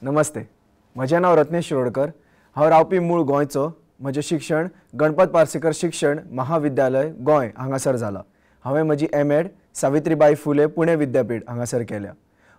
नमस्ते. म्हजें नांव रत्नेश शिरोडकर. हांव रावपी मूळ गोंयचो. म्हजें शिक्षण गणपत पार्सेकर शिक्षण महाविद्यालय गोंय हांगासर जालां. हांवें म्हजी एम.एड. सावित्रीबाई फुले पुणे विद्यापीठ हांगासर केल्या.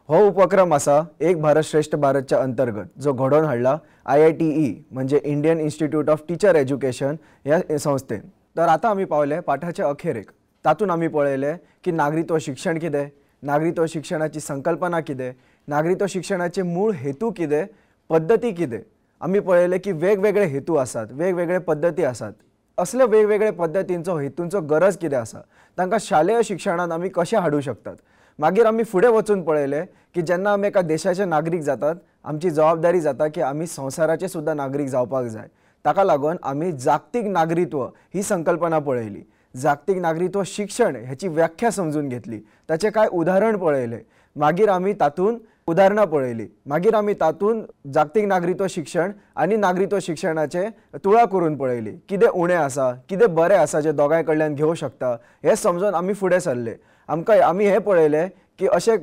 हो उपक्रम आसा एक भारत श्रेष्ठ भारतच्या अंतर्गत जो घडोवन हाडला IITE म्हणजे Indian institute of teacher education ह्या संस्थेन. तर आतां आमी पावले पाठाच्या अखेरेक. तातूंत आमी पळयलें की नागरित्व शिक्षण कितें, नागरित्व शिक्षणाची संकल्पना कितें, नागरित्व शिक्षणाचे मूळ हेतू कितें, पद्धती कितें. आमी पळयलें की वेगवेगळे हेतू आसात, वेगवेगळे पद्धती आसात. असले वेगवेगळे पद्धतींचो हेतूंचो गरज कितें आसा, तांकां शालेय शिक्षणांत आमी कशें हाडूं शकतात. मागीर आमी फुडें वचून पळयलें की जेन्ना आमी एका देशाचे नागरीक जातात, आमची जबाबदारी जाता की आमी संवसाराचे सुद्दां नागरीक जावपाक जाय. ताका लागून आमी जागतीक नागरित्व ही संकल्पना पळयली. जागतिक नागरित्व शिक्षण ह्याची व्याख्या समजून घेतली, ताचे कांय उदाहरण पळयले. मागीर आमी तातूंत उदाहरणां पळयली. मागीर आमी तातूंत जागतिक नागरित्व शिक्षण आनी नागरित्व शिक्षणाचे तुळा करून पळयली. कितें उणें आसा, कितें बरें आसा जे दोगांय कडल्यान घेवं शकता हें समजून आमी फुडें सरले. आमी हें पळयलें की अशे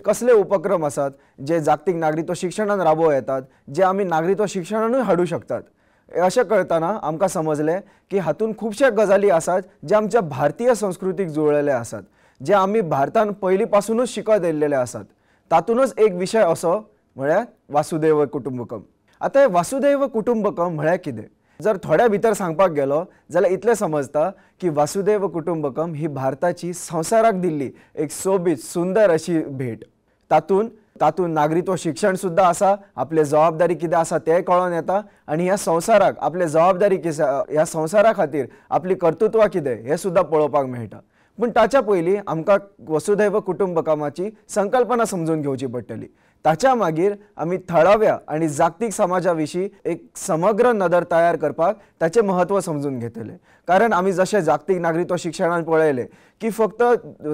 कसले उपक्रम आसात जे जागतिक नागरित्व शिक्षणान राबोवं येतात, जे आमी नागरित्व शिक्षणानूय हाडूं शकतात. अशें कळतना आमकां समजलें की हातूंत खुबशे गजाली आसात जे आमच्या भारतीय संस्कृतीक जुळलेले आसात, जे आमी भारतान पयलीं पासूनच शिकत येयल्लेले आसात. तातूंतच एक विशय असो म्हळ्यार वासुदैव कुटुंबकम. आतां हे वासुदैव कुटुंबकम म्हळ्यार कितें जर थोड्या भितर सांगपाक गेलो जाल्यार इतलें समजता की वासुदैव कुटुंबकम ही भारताची संवसाराक दिल्ली एक सोबीत सुंदर अशी भेट. तातूंत नागरित्व शिक्षण सुद्दां आसा, आपले जबाबदारी कितें आसा तें कळोन येता आनी ह्या संवसाराक आपले जबाबदारी ह्या संवसारा खातीर आपली कर्तृत्व कितें हें सुद्दां पळोवपाक मेळटा. पूण ताच्या पयलीं आमकां वसुदैव कुटुंबकमाची संकल्पना समजून घेवची पडटली. ताच्या मागीर आमी थळाव्या आनी जागतीक समाजा विशीं एक समग्र नदर तयार करपाक ताचें म्हत्व समजून घेतले. कारण आमी जशें जागतीक नागरित्व शिक्षणान पळयलें की फक्त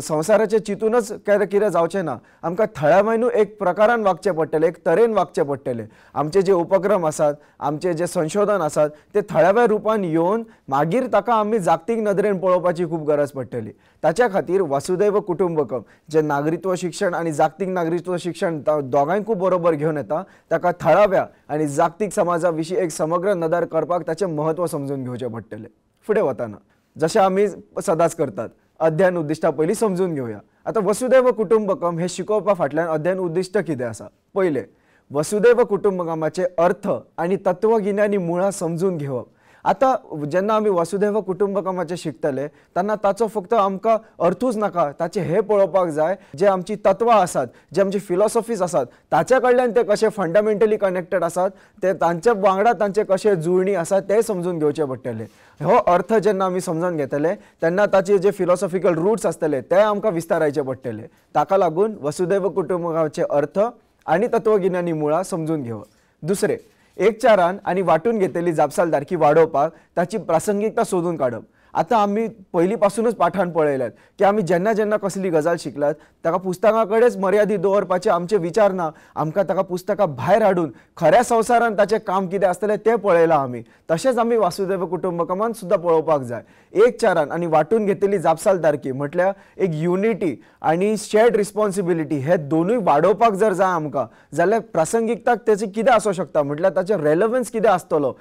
संवसाराचे चिंतूनच कितें जावचें ना, आमकां थळाव्यानूय एक प्रकारान वागचें पडटलें, एक तरेन वागचें पडटलें. आमचे जे उपक्रम आसात, आमचे जे संशोधन आसात ते थळाव्या रुपान येवन मागीर ताका आमी जागतीक नदरेन पळोवपाची खूब गरज पडटली. ताच्या खातीर वसुदैव कुटुंबकम जे नागरित्व शिक्षण आनी जागतीक नागरित्व शिक्षण दोगांय खूब बरोबर घेवन येता, ताका थळाव्या आनी जागतीक समाजा विशीं एक समग्र नदर करपाक ताचें म्हत्व समजून घेवचें पडटलें. फुडें वताना जशें आमी सदांच करतात अध्ययन उद्दिश्टा पयलीं समजून घेवया. आतां वसुदैव कुटुंबकम हें शिकोवपा फाटल्यान अध्ययन उद्दिश्ट कितें आसा. पयलें वसुदैव कुटुंबकमाचे अर्थ आनी तत्वगिन्यानी मुळां समजून घेवप. आतां जेन्ना आमी वसुदैव कुटुंबकमाचें शिकतले तेन्ना ताचो फक्त आमकां अर्थूच नाका, ताचें हें पळोवपाक जाय जे आमची तत्वां आसात, जे आमची फिलॉसॉफीज आसात, ताच्या कडल्यान ते कशे फंडामेंटली कनेक्टेड आसात, ते तांच्या वांगडा तांचे कशे जुळणी आसात तें समजून घेवचें पडटलें. हो अर्थ जेन्ना आमी समजून घेतले तेन्ना ताचे जे फिलॉसॉफिकल रूट्स आसतले ते आमकां विस्तारायचे पडटले. ताका लागून वसुदैव कुटुंबकमाचे अर्थ आनी तत्वगिन्यानी मुळां समजून घेवप. दुसरें एकचारान आनी वांटून घेतलेली जापसालदारकी वाडोवपाक ताची प्रासंगिकता सोदून काडप. आतां आमी पयलीं पासूनच पाठांत पळयल्यात की आमी जेन्ना जेन्ना कसली गजाल शिकल्यात ताका पुस्तकां कडेच मर्यादीत दवरपाचे आमचे विचार ना. आमकां ताका पुस्तकां भायर हाडून खऱ्या संवसारान ताचें काम कितें आसतलें तें पळयलां आमी. तशेंच आमी वासुदैव कुटुंबकमान सुद्दां पळोवपाक जाय. एकचारान आनी वांटून घेतलेली जापसालदारकी म्हटल्यार एक युनिटी आनी शेअर्ड रिस्पॉन्सिबिलिटी हे दोनूय वाडोवपाक जर जाय आमकां जाल्यार प्रासंगिकताक तेची कितें आसूं शकता म्हटल्यार ताचें रेलेवन्स कितें आसतलो,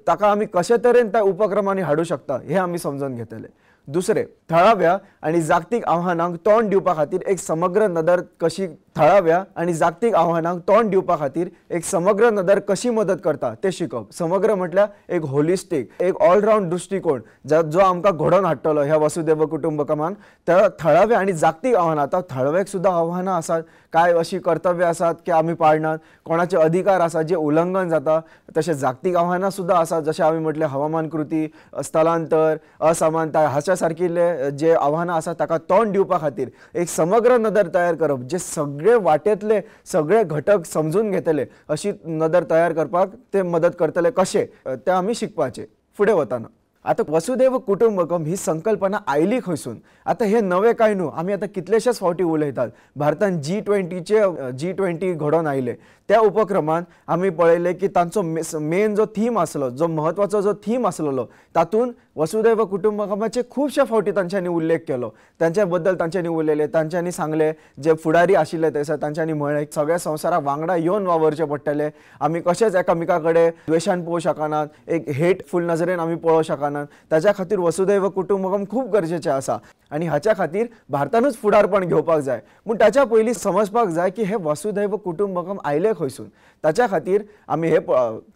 ताका आमी कशे तरेन त्या उपक्रमांनी हाडूं शकता हें आमी समजून घेतले. दुसरें थळाव्या आनी जागतीक आव्हानांक तोंड दिवपा खातीर एक समग्र नदर कशी थळाव्या आनी जागतीक आव्हानांक तोंड दिवपा खातीर एक समग्र नदर कशी मदत करता तें शिकप. समग्र म्हटल्यार एक होलिस्टीक एक ऑलरावंड दृश्टिकोन जो आमकां घडोवन हाडटलो ह्या वसुदैव कुटुंबकमान. त्या थळाव्या आनी जागतीक आव्हानां, आतां थळाव्याक सुद्दां आव्हानां आसात, कांय अशी कर्तव्य आसात की आमी पाळनात, कोणाचे अधिकार आसात जे उल्लंघन जाता. तशें जागतीक आव्हानां सुद्दां आसात जशें आमी म्हटलें हवामान कृती, स्थलांतर, असमानताय हाच्या सारकिल्ले जे आव्हानां आसात ताका तोंड दिवपा खातीर एक समग्र नदर तयार करप, जे सगळे वाटेंतले सगळे घटक समजून घेतले अशी नदर तयार करपाक ते मदत करतले कशें तें आमी शिकपाचें. फुडें वताना आतां वसुदैव कुटुंबकम ही संकल्पना आयली खंयसून. आतां हे नवें कांय न्हू, आमी आतां कितलेशेच फावटी उलयतात. भारतान G20 घडोवन आयले त्या उपक्रमान आम्ही पळयले की तांचो मेन जो थीम आसलो, जो महत्वाचो जो थीम आसलो, तातून वसुधैव कुटुंबकमाचे खूबशे फावटी तांच्यांनी उल्लेख केलो, तांच्या बद्दल तांच्यांनी उलयले, तांच्यांनी सांगले, जे फुडारी आशिल्ले थंयसर तांच्यांनी म्हळें सगळ्या संवसाराक वांगडा येवन वावरचे पडटले, आमी कशेंच एकामेका कडेन द्वेशान पळोवंक शकनात, एक हेटफुल नजरेन आमी पळोवंक शकनात, ताच्या खातीर वसुधैव कुटुंबकम खूब गरजेचें आसा आणि हाच्या खातीर भारतानूच फुडारपण घेवपाक जाय। पूण ताच्या पयलीं समजपाक जाय की हे वसुधैव कुटुंबकम आयले खंयसून, ताच्या खातीर आमी हे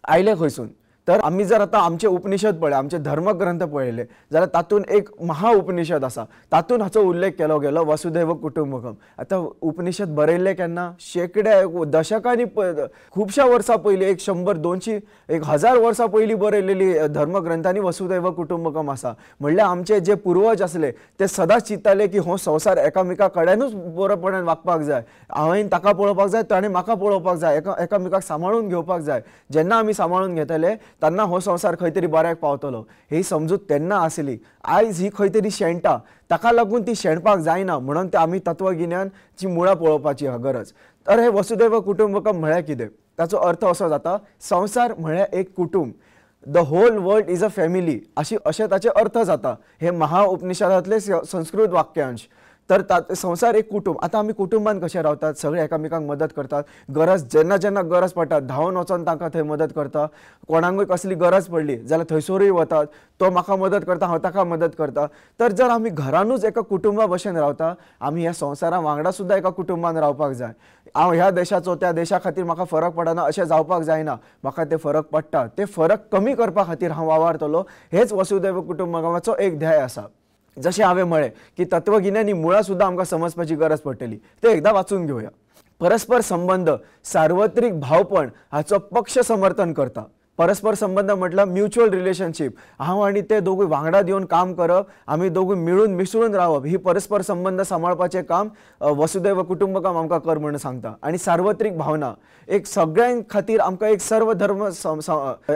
आयले खंयसून। तर आम्ही जर आता आमचे उपनिषद पळय, आमचे धर्मग्रंथ पळयले जाल्यार तातून एक महाउपनिषद आसा, तातून हाचो उल्लेख केलो गेलो वसुधैव कुटुंबकम। आता उपनिषद बरयल्ले केन्ना शेकडे दशकांनी खुबश्या वर्सां पयलीं, 100, 200, 1000 वर्सां पयलीं बरयलेली धर्मग्रंथांनी वसुधैव कुटुंबकम आसा। म्हणल्यार आमचे जे पूर्वज आसले ते सदांच चिंतताले की हो संवसार एकामेका कडेनूच बरोपणान वागपाक जाय, हांवें ताका पळोवपाक जाय, ताणें म्हाका पळोवपाक जाय, एकामेकाक सांबाळून घेवपाक जाय। जेन्ना आमी सांबाळून घेतले तेन्ना हो संवसार खंय तरी बऱ्याक पावतलो, ही समजूत तेन्ना आसली। आयज ही खंय तरी शेणटा, ताका लागून ती शेणपाक जायना, म्हणून ते आमी तत्वगिन्यानची मुळां पळोवपाची गरज। तर हे वसुधैव कुटुंबकम म्हळ्यार कितें, ताचो अर्थ असो जाता, संवसार म्हळ्यार एक कुटुंब, the whole world is a family, अशें ताचे अर्थ जाता हे महाउपनिषदांतले संस्कृत वाक्यांश। तर संवसार एक कुटुंब। आता आमी कुटुंबान कशें रावतात, सगळे एकामेकांक मदत करतात, गरज जेन्ना जेन्ना गरज पडटा धांवन वचोन तांकां थंय मदत करता, कोणाकूय कसली गरज पडली जाल्यार थंयसरूय वतात, तो म्हाका मदत करता, हांव ताका मदत करता। तर जर आमी घरानूच एका कुटुंबा भशेन रावता, आमी ह्या संवसारा वांगडा सुद्दां एका कुटुंबान रावपाक जाय। हांव ह्या देशाचो त्या देशा खातीर म्हाका फरक पडना अशें जावपाक जायना, म्हाका ते फरक पडटा, ते फरक कमी करपा खातीर हांव वावरतलो, हेच वसुधैव कुटुंबकमाचो एक ध्येय आसा। जशें हांवें म्हळें की तत्वगिन्यानी मुळां सुद्दां आमकां समजपाची गरज पडटली, ते एकदां वाचून घेवया। परस्पर संबंध, सार्वत्रिक भावपण हाचो पक्ष समर्थन करता। परस्पर संबंध म्हटल्यार म्युच्युअल रिलेशनशीप, हांव आनी ते दोगूय वांगडा येवन काम करप, आमी दोगूय मिळून मिसळून रावप, ही परस्पर संबंध सांबाळपाचें काम वसुधैव कुटुंबकम आमकां कर म्हणून सांगता। आनी सार्वत्रिक भावना, एक सगळ्यांक खातीर आमकां एक सर्व धर्म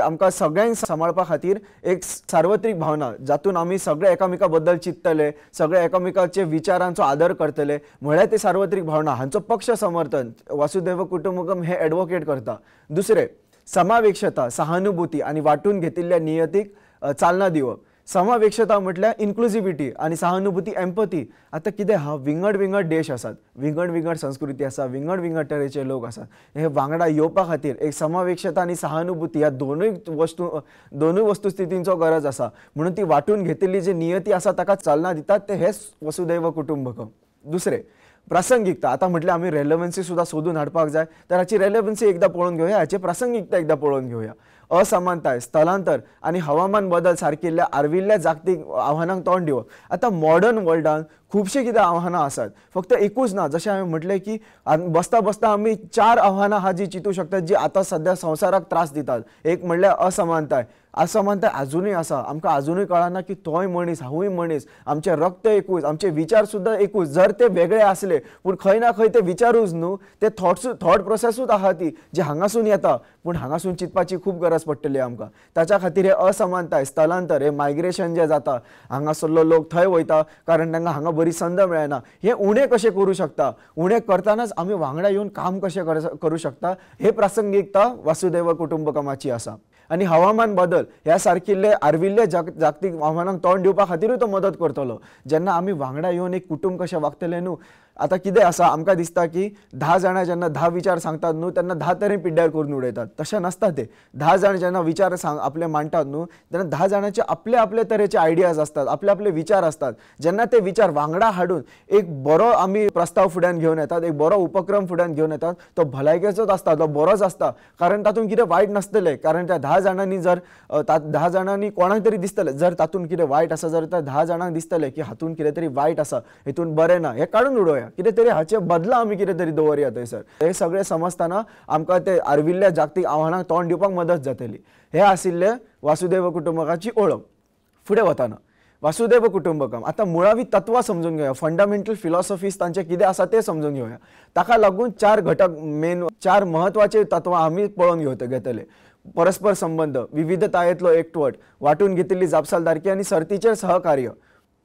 आमकां सगळ्यांक सांबाळपा खातीर एक सार्वत्रिक भावना, जातून आमी सगळे एकामेका बद्दल चिंततले, सगळे एकामेकाचे विचारांचो आदर करतले, म्हळ्यार ते सार्वत्रिक भावना, हांचो पक्ष समर्थन वसुधैव कुटुंबकम हे एडवोकेट करता। दुसरे समावेशता, सहानुभूती आणि वाटून घेतिल्ल्या नियतीक चालना दिवप। समावेशता म्हटल्यार इन्क्लुझिव्हिटी आणि सहानुभूती एम्पथी। आता कितें हा, विंगड विंगड देश आसात, विंगड विंगड संस्कृती आसा, विंगड विंगड तरेचे लोक आसात, हे वांगडा येवपा खातीर एक समावेशता आणि सहानुभूती ह्या दोनूय वस्तुस्थितींचो गरज आसा, म्हणून ती वाटून घेतिल्ली जी नियती आसा ताका चालना दितात ते हेच वसुधैव कुटुंबकम। दुसरे प्रासंगिकता, आता म्हटल्यार आमी रेलेवन्सी सुद्दां सोदून हाडपाक जाय, तर हाची रेलेवन्सी एकदां पळोवन घेवया, हाची प्रासंगिकता एकदां पळोवन घेवया। असमानताय, स्थलांतर आणि हवामान बदल सारकिल्ल्या आर्विल्ल्या जागतीक आव्हानांक तोंड दिवप। आता मॉडर्न वर्ल्डान खुबशी कितें आव्हानां आसात, फक्त एकूच ना, जशें हांवें म्हटलें की बसता बसता आमी 4 आव्हानां हां जी चिंतूं शकतात जी आतां सद्या संवसाराक त्रास दितात। एक म्हणल्यार असमानताय, असमानताय अजुनूय आसा, आमकां अजुनूय कळना की तोय मनीस हांवूय मनीस, आमचें रक्त एकूच, आमचे विचार सुद्दां एकूच, जर ते वेगळे आसले पूण खंय ना खंय ते विचारूच न्हू, ते थॉट प्रोसेसूच आहा ती जी हांगासून येता, पूण हांगासून चिंतपाची खूब गरज पडटली आमकां। ताच्या खातीर हे असमानताय, स्थलांतर, हे मायग्रेशन जे जाता, हांगासरलो लोक थंय वयता कारण तांकां हांगा बरी संद मेळना, हे उणें कशें करूं शकता, उणें करतानाच आमी वांगडा येवन काम कशें करूं शकता, हे प्रासंगिकता वसुधैव कुटुंबकमाची आसा। आणि हवामान बदल ह्या सारकिल्ले आर्विल्ले जागतीक आव्हानांक तोंड दिवपा खातीरूय तो मदत करतलो, जेन्ना आमी वांगडा येवन एक कुटुंब कशें वागतले न्हू। आता कितें आसा, आमकां दिसता की 10 जाणां जेन्ना 10 विचार सांगतात न्हू तेन्ना 10 तरेन पिड्ड्यार करून उडयतात, तशें नसता तें। 10 जाण जेन्ना विचार आपले मांडटात न्हू तेन्ना 10 जाणांचे आपले आपले तरेचे आयडियाज असतात, आपले आपले विचार असतात, जेन्ना ते विचार वांगडा हाडून एक बरो आमी प्रस्ताव फुड्यान घेवन येतात, एक बरो उपक्रम फुड्यान घेवन येतात, तो भलायकेचोच आसता, तो बरोच आसता, कारण तातूंत कितें वायट नसतलें, कारण त्या 10 जाणांनी जर 10 जाणांनी कोणाक तरी दिसतलें जर तातूंत कितें वायट आसा, जर त्या 10 जाणांक दिसतलें की हातूंत कितें तरी वायट आसा, हितून बरें ना, हें काडून उडोवया, कितें तरी हाचे बदला आमी कितें तरी दवरया थंयसर। हे सगळें समजतना आमकां ते आर्विल्ल्या जागतीक आव्हानांक तोंड दिवपाक मदत जातली। हे आशिल्ले वसुधैव कुटुंबकाची ओळख। फुडें वताना वसुधैव कुटुंबकम, आता मुळावी तत्वां समजून घेवया, फंडामेंटल फिलॉसॉफीज तांचे कितें आसा ते समजून घेवया। ताका लागून 4 घटक, मेन 4 महत्वाचे तत्वां आमी पळोवन घेतले। परस्पर संबंध, विविधतायेंतलो एकवट, वाटून घेतिल्ली जापसालदारकी आनी सर्तीचेर सहकार्य।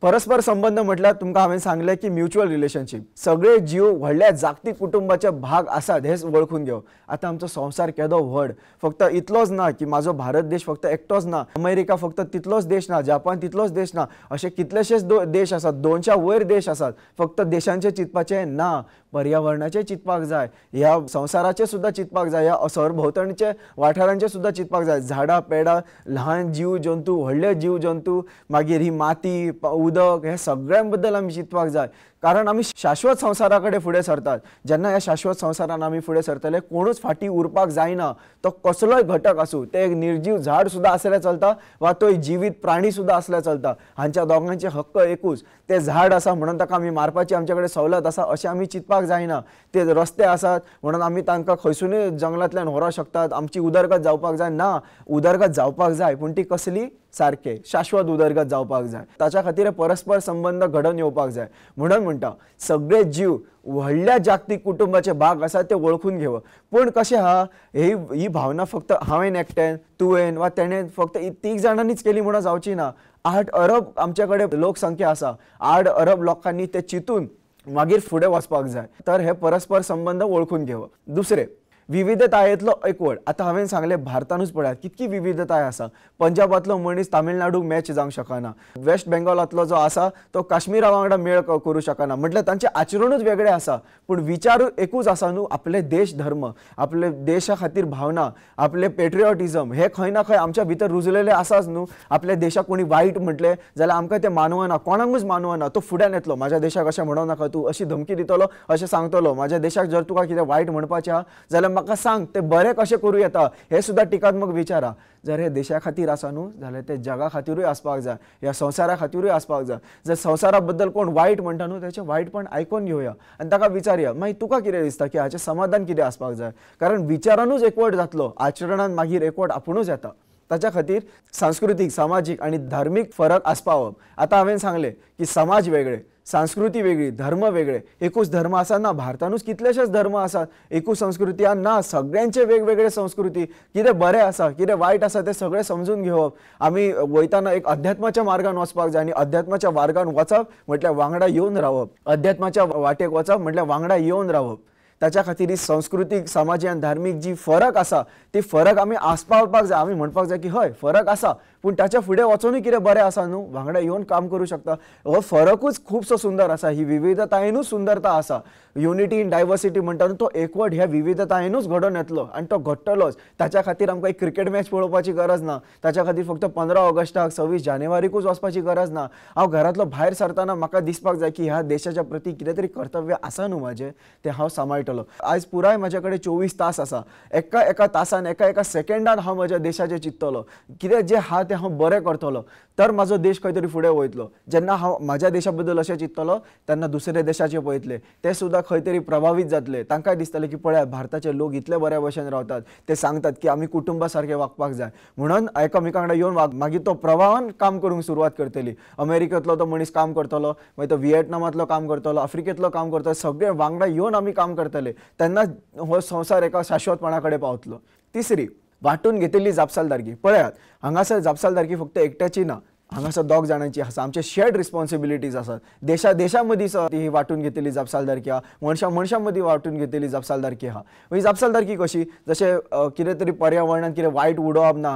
परस्पर संबंध म्हटल्यार तुमकां हांवें सांगलें की म्युच्युअल रिलेशनशीप. सगळे जीव व्हडल्या जागतीक कुटुंबाचे भाग आसात हेच वळखून घेवप. आतां आमचो संवसार केदो व्हड, फक्त इतलोच ना की म्हाजो भारत देश फक्त एकटोच ना, अमेरिका फक्त तितलोच देश ना, जापान तितलोच देश ना, असे कितलेशेच देश आसात, 200 वयर देश आसात. फक्त देशांचे चिंतपाचे ना, पर्यावरणाचे चिंतपाक जाय, ह्या संवसाराचे सुद्धा चिंतपाक जाय, ह्या सरभोंवतणचे वाठारांचे सुद्धा चिंतपाक जाय. झाडां पेडां, ल्हान जीव जंतू, व्हडले जीव जंतू, मागीर ही माती, उदक, हे सगळ्यां बद्दल आमी चिंतपाक जाय. कारण आमी शाश्वत संवसारा कडेन फुडें सरतात. जेन्ना ह्या शाश्वत संवसारान आमी फुडें सरतले, कोणूच फाटी उरपाक जायना. तो कसलोय घटक आसूं, ते एक निर्जीव झाड सुद्धा असले चलता वा तो जिवीत प्राणी सुद्धा असले चलता, हांच्या दोगांचे हक्क एकूच. ते झाड आसा म्हणून ताका आमी मारपाची आमचे कडेन सवलत आसा अशें आमी चिंतपाक जायना. ते रस्ते आसात म्हणून आमी तांकां खंयसूनय जंगलांतल्यान व्हरोंक शकतात, आमची उदरगत जावपाक जाय ना. उदरगत जावपाक जाय, पूण ती कसली? सारके शाश्वत उदरगत जावपाक जाय. ताच्या खातीर परस्पर संबंध घडोवन येवपाक जाय. म्हणून म्हणटा सगळे जीव व्हडल्या जागतीक कुटुंबाचे भाग आसात ते वळखून घेवप. पूण कशें आहा, ही भावना फक्त हांवें एकट्यान, तुवें वा तेणें फक्त तीग जाणांनीच केली म्हणून जावची ना. 8 अरब आमचे कडेन लोकसंख्या आसा. 8 अरब लोकांनी ते चिंतून मागीर फुडें वचपाक जाय. तर हे परस्पर संबंध वळखून घेवप. दुसरे, विविधतायेंतलो एकवट. आतां हांवें सांगलें भारतानूच पळयात कितकी विविधताय आसा. पंजाबातलो मनीस तामिळनाडूक मॅच जावंक शकना, वेस्ट बेंगॉलांतलो जो आसा तो काश्मीरा वांगडा मेळ करूं शकना. म्हटल्यार तांचें आचरणूच वेगळें आसा, पूण विचार एकूच आसा न्हू. आपले देश धर्म, आपले देशा खातीर भावना, आपले पेट्रियोटिझम हे खंय ना खंय आमच्या भितर रुजलेले आसाच न्हू. आपल्या देशाक कोणी वायट म्हटलें जाल्यार आमकां तें मानवना, कोणाकूच मानवना. तो फुड्यान येतलो, म्हाज्या देशाक अशें म्हणूं नाका तूं, अशी धमकी दितलो, अशें सांगतलो. म्हाज्या देशाक जर तुका कितें वायट म्हणपाचें आहा जाल्यार म्हाका सांग, ते बरें कशें करूं येता हे सुद्धा टिकात्मक विचारा. जर हे देशा खातीर आसा न्हू जाल्यार ते जगा खातीरूय आसपाक जाय, ह्या संवसारा खातीरूय आसपाक जाय. जर संवसारा बद्दल कोण वायट म्हणटा न्हू तेचें वायटपण आयकून घेवया आनी ताका विचारया, मागीर तुका कितें दिसता की हाचें समाधान कितें आसपाक जाय. कारण विचारानूच एकवट जातलो, आचरणान मागीर एकवट आपुणूच येता. ताच्या खातीर सांस्कृतीक, सामाजीक आनी धार्मीक फरक आसपावप. आतां हांवें सांगलें की समाज वेगळे, संस्कृती वेगळी, धर्म वेगळे. एकूच धर्म आसा ना, भारतानूच कितलेशेच धर्म आसात. एकूच संस्कृती ना, सगळ्यांचे वेगवेगळे संस्कृती. कितें बरें आसा, कितें वायट आसा ते सगळें समजून घेवप. आमी वयताना एक अध्यात्माच्या मार्गान वचपाक जाय आनी अध्यात्माच्या मार्गान वचप म्हटल्यार वांगडा येवन रावप. अध्यात्माच्या वाटेक वचप म्हटल्यार वांगडा येवन रावप. ताच्या खातीर ही संस्कृतीक, सामाजीक आनी धार्मीक जी फरक आसा ती फरक आमी आस्पावपाक जाय. आमी म्हणपाक जाय की हय फरक आसा, पूण ताच्या फुडें वचोनूय कितें बरें आसा न्हू, वांगडा येवन काम करूं शकता. हो फरकूच खुबसो सुंदर आसा. ही विविधतायेनूच सुंदरता आसा. युनिटी इन डायवर्सिटी म्हणटा न्हू, तो एकवट ह्या विविधतायेनूच घडोवन येतलो आनी तो घडटलोच. ताच्या खातीर आमकां एक क्रिकेट मॅच पळोवपाची गरज ना. ताच्या खातीर फक्त 15 ऑगस्टाक 26 जानेवारीकूच वचपाची गरज ना. हांव घरांतलो भायर सरतना म्हाका दिसपाक जाय की ह्या देशाच्या प्रती कितें तरी कर्तव्य आसा न्हू म्हाजें, तें हांव सांबाळटलो. आयज पुराय म्हाजे कडेन 24 तास आसा. एका तासान, एका सेकंडान हांव म्हज्या देशाचें चिंततलो, कितें जें आहा तें हांव बरें करतलो, तर म्हाजो देश खंय तरी फुडें वयतलो. जेन्ना हांव म्हाज्या देशा बद्दल अशें चिंततलो तेन्ना दुसरे देशाचे पळयतले, ते सुद्दां खंय तरी प्रभावीत जातले. तांकांय दिसतलें की पळय भारताचे लोक इतले बऱ्या भशेन रावतात. ते सांगतात की आमी कुटुंबा सारके वागपाक जाय, म्हणून एकामेकां वांगडा येवन मागीर तो प्रभावान काम करूंक सुरवात करतली. अमेरिकेंतलो तो मनीस काम करतलो, मागीर तो व्हिएटनामांतलो काम करतलो, आफ्रिकेंतलो काम करतलो, सगळे वांगडा येवन आमी काम करतले. तेन्ना हो संवसार एका शाश्वतपणा कडेन पावतलो. तिसरी, वांटून घेतिल्ली जापसालदारकी. पळयात, हांगासर जापसालदारकी फक्त एकट्याची ना, हांगासर 2 जाणांची आसा. आमचे शेअर्ड रिस्पॉन्सिबिलिटीज आसात. देशा मदीं ही वांटून घेतिल्ली जापसालदारकी आहा, मनशां मदीं वांटून घेतिल्ली जापसालदारकी आहा. ही जापसालदारकी कशी, जशें कितें तरी पर्यावरणान कितें वायट उडोवप ना,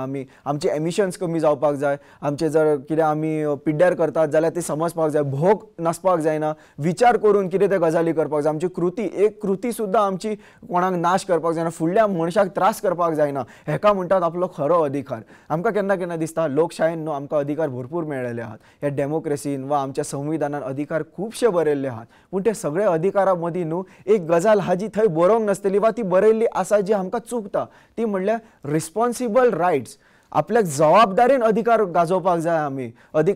आमचे एमिशन्स कमी जावपाक जाय. आमचे जर कितें आमी पिड्ड्यार करतात जाल्यार ते समजपाक जाय, भोग नासपाक जायना, विचार करून कितें ते गजाली करपाक जाय. आमची एक कृती सुद्दां आमची कोणाक नाश करपाक जायना, फुडल्या मनशाक त्रास करपाक जायना. हेका म्हणटात आपलो खरो अधिकार. आमकां केन्ना केन्ना दिसता लोकशायेन न्हू आमकां अधिकार भरपूर मेळिल्ले आहात. ह्या डेमोक्रेसीन वा आमच्या संविधानान अधिकार खुबशे बरयल्ले आहात, पूण ते सगळे अधिकारा मदीं न्हू एक गजाल आहा जी थंय बरोवंक नासतली वा ती बरयल्ली आसा जी आमकां चुकता. ती म्हणल्यार रिस्पॉन्सिबल रायट्स. आपल्याक जबाबदारेन अधिकार गाजोवपाक जाय. आमी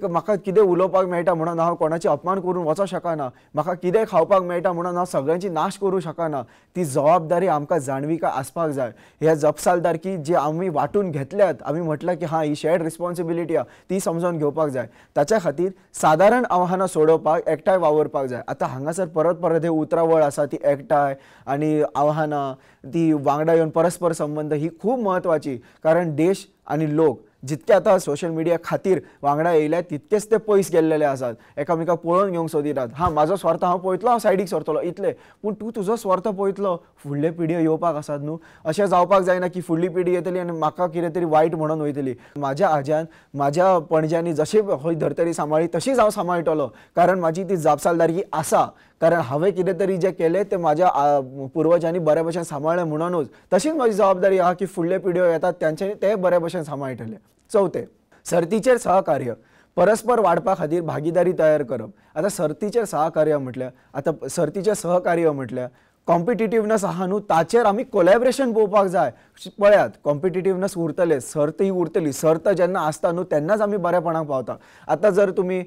म्हाका कितें उलोवपाक मेळटा म्हणून हांव कोणाची अपमान करून वचों शकना, म्हाका कितें खावपाक मेळटा म्हणून हांव सगळ्यांची नाश करूं शकना. ती जबाबदारी आमकां जाणविका आसपाक जाय. ह्या जापसालदारकी जी आमी वांटून घेतल्यात, आमी म्हटलां की ही शेअर्ड रिस्पॉन्सिबिलिटी आहा, ती समजून घेवपाक जाय. ताच्या खातीर सादारण आव्हानां सोडोवपाक एकठांय वावरपाक जाय. आतां हांगासर परत हे उतरावळ आसा ती एकठांय आनी आव्हानां ती वांगडा येवन परस्पर संबंध ही खूब म्हत्वाची. कारण देश आनी लोक जितके आता सोशल मिडिया खातीर वांगडा येयले तितकेच ते पयस गेल्लेले आसात, एकामेकाक पळोवन घेवंक सोदितात. हां म्हाजो स्वार्थ हांव पळयतलो, हांव सायडीक सरतलो इतले, पूण तूं तुजो स्वार्थ पळयतलो, फुडले पिढयो येवपाक आसात न्हू. अशें जावपाक जायना की फुडली पिढी येतली आनी म्हाका कितें तरी वायट म्हणून वयतली. म्हाज्या आज्यान म्हाज्या पणज्यांनी जशी खंय धर्तरी सांबाळ्ळी तशीच हांव सांबाळटलो, कारण म्हाजी ती जापसालदारकी आसा, कारण हांवें कितें तरी जे केलें ते म्हाज्या पुर्वजांनी बऱ्या भशेन सांबाळ्ळें म्हणूनच. तशीच म्हजी जबाबदारी आहा की फुडले पिढयो येतात त्यांच्यानी ते बऱ्या भशेन सांबाळटले. चौथे, सर्तीचेर सहकार्य. परस्पर वाडपा खातीर भागीदारी तयार करप. आता सर्तीचेर सहकार्य म्हटल्यार, आता सर्तीचें सहकार्य म्हटल्यार कॉम्पिटिटिवनेस आहा न्हू ताचेर आमी कोलॅबरेशन पळोवपाक जाय. पळयात कॉम्पिटिटिवनेस उरतले, सर्त ही उरतली. सर्त जेन्ना आसता न्हू तेन्नाच आमी बरेपणाक पावता. आता जर तुमी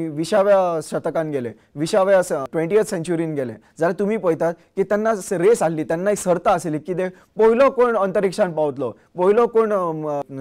20व्या शतकान गेले, 20th सेंच्युरीन गेले जाल्यार तुमी पळयतात की तेन्ना रेस आसली, तेन्ना एक सर्त आसली कितें, पयलो कोण अंतरिक्षान पावतलो, पयलो कोण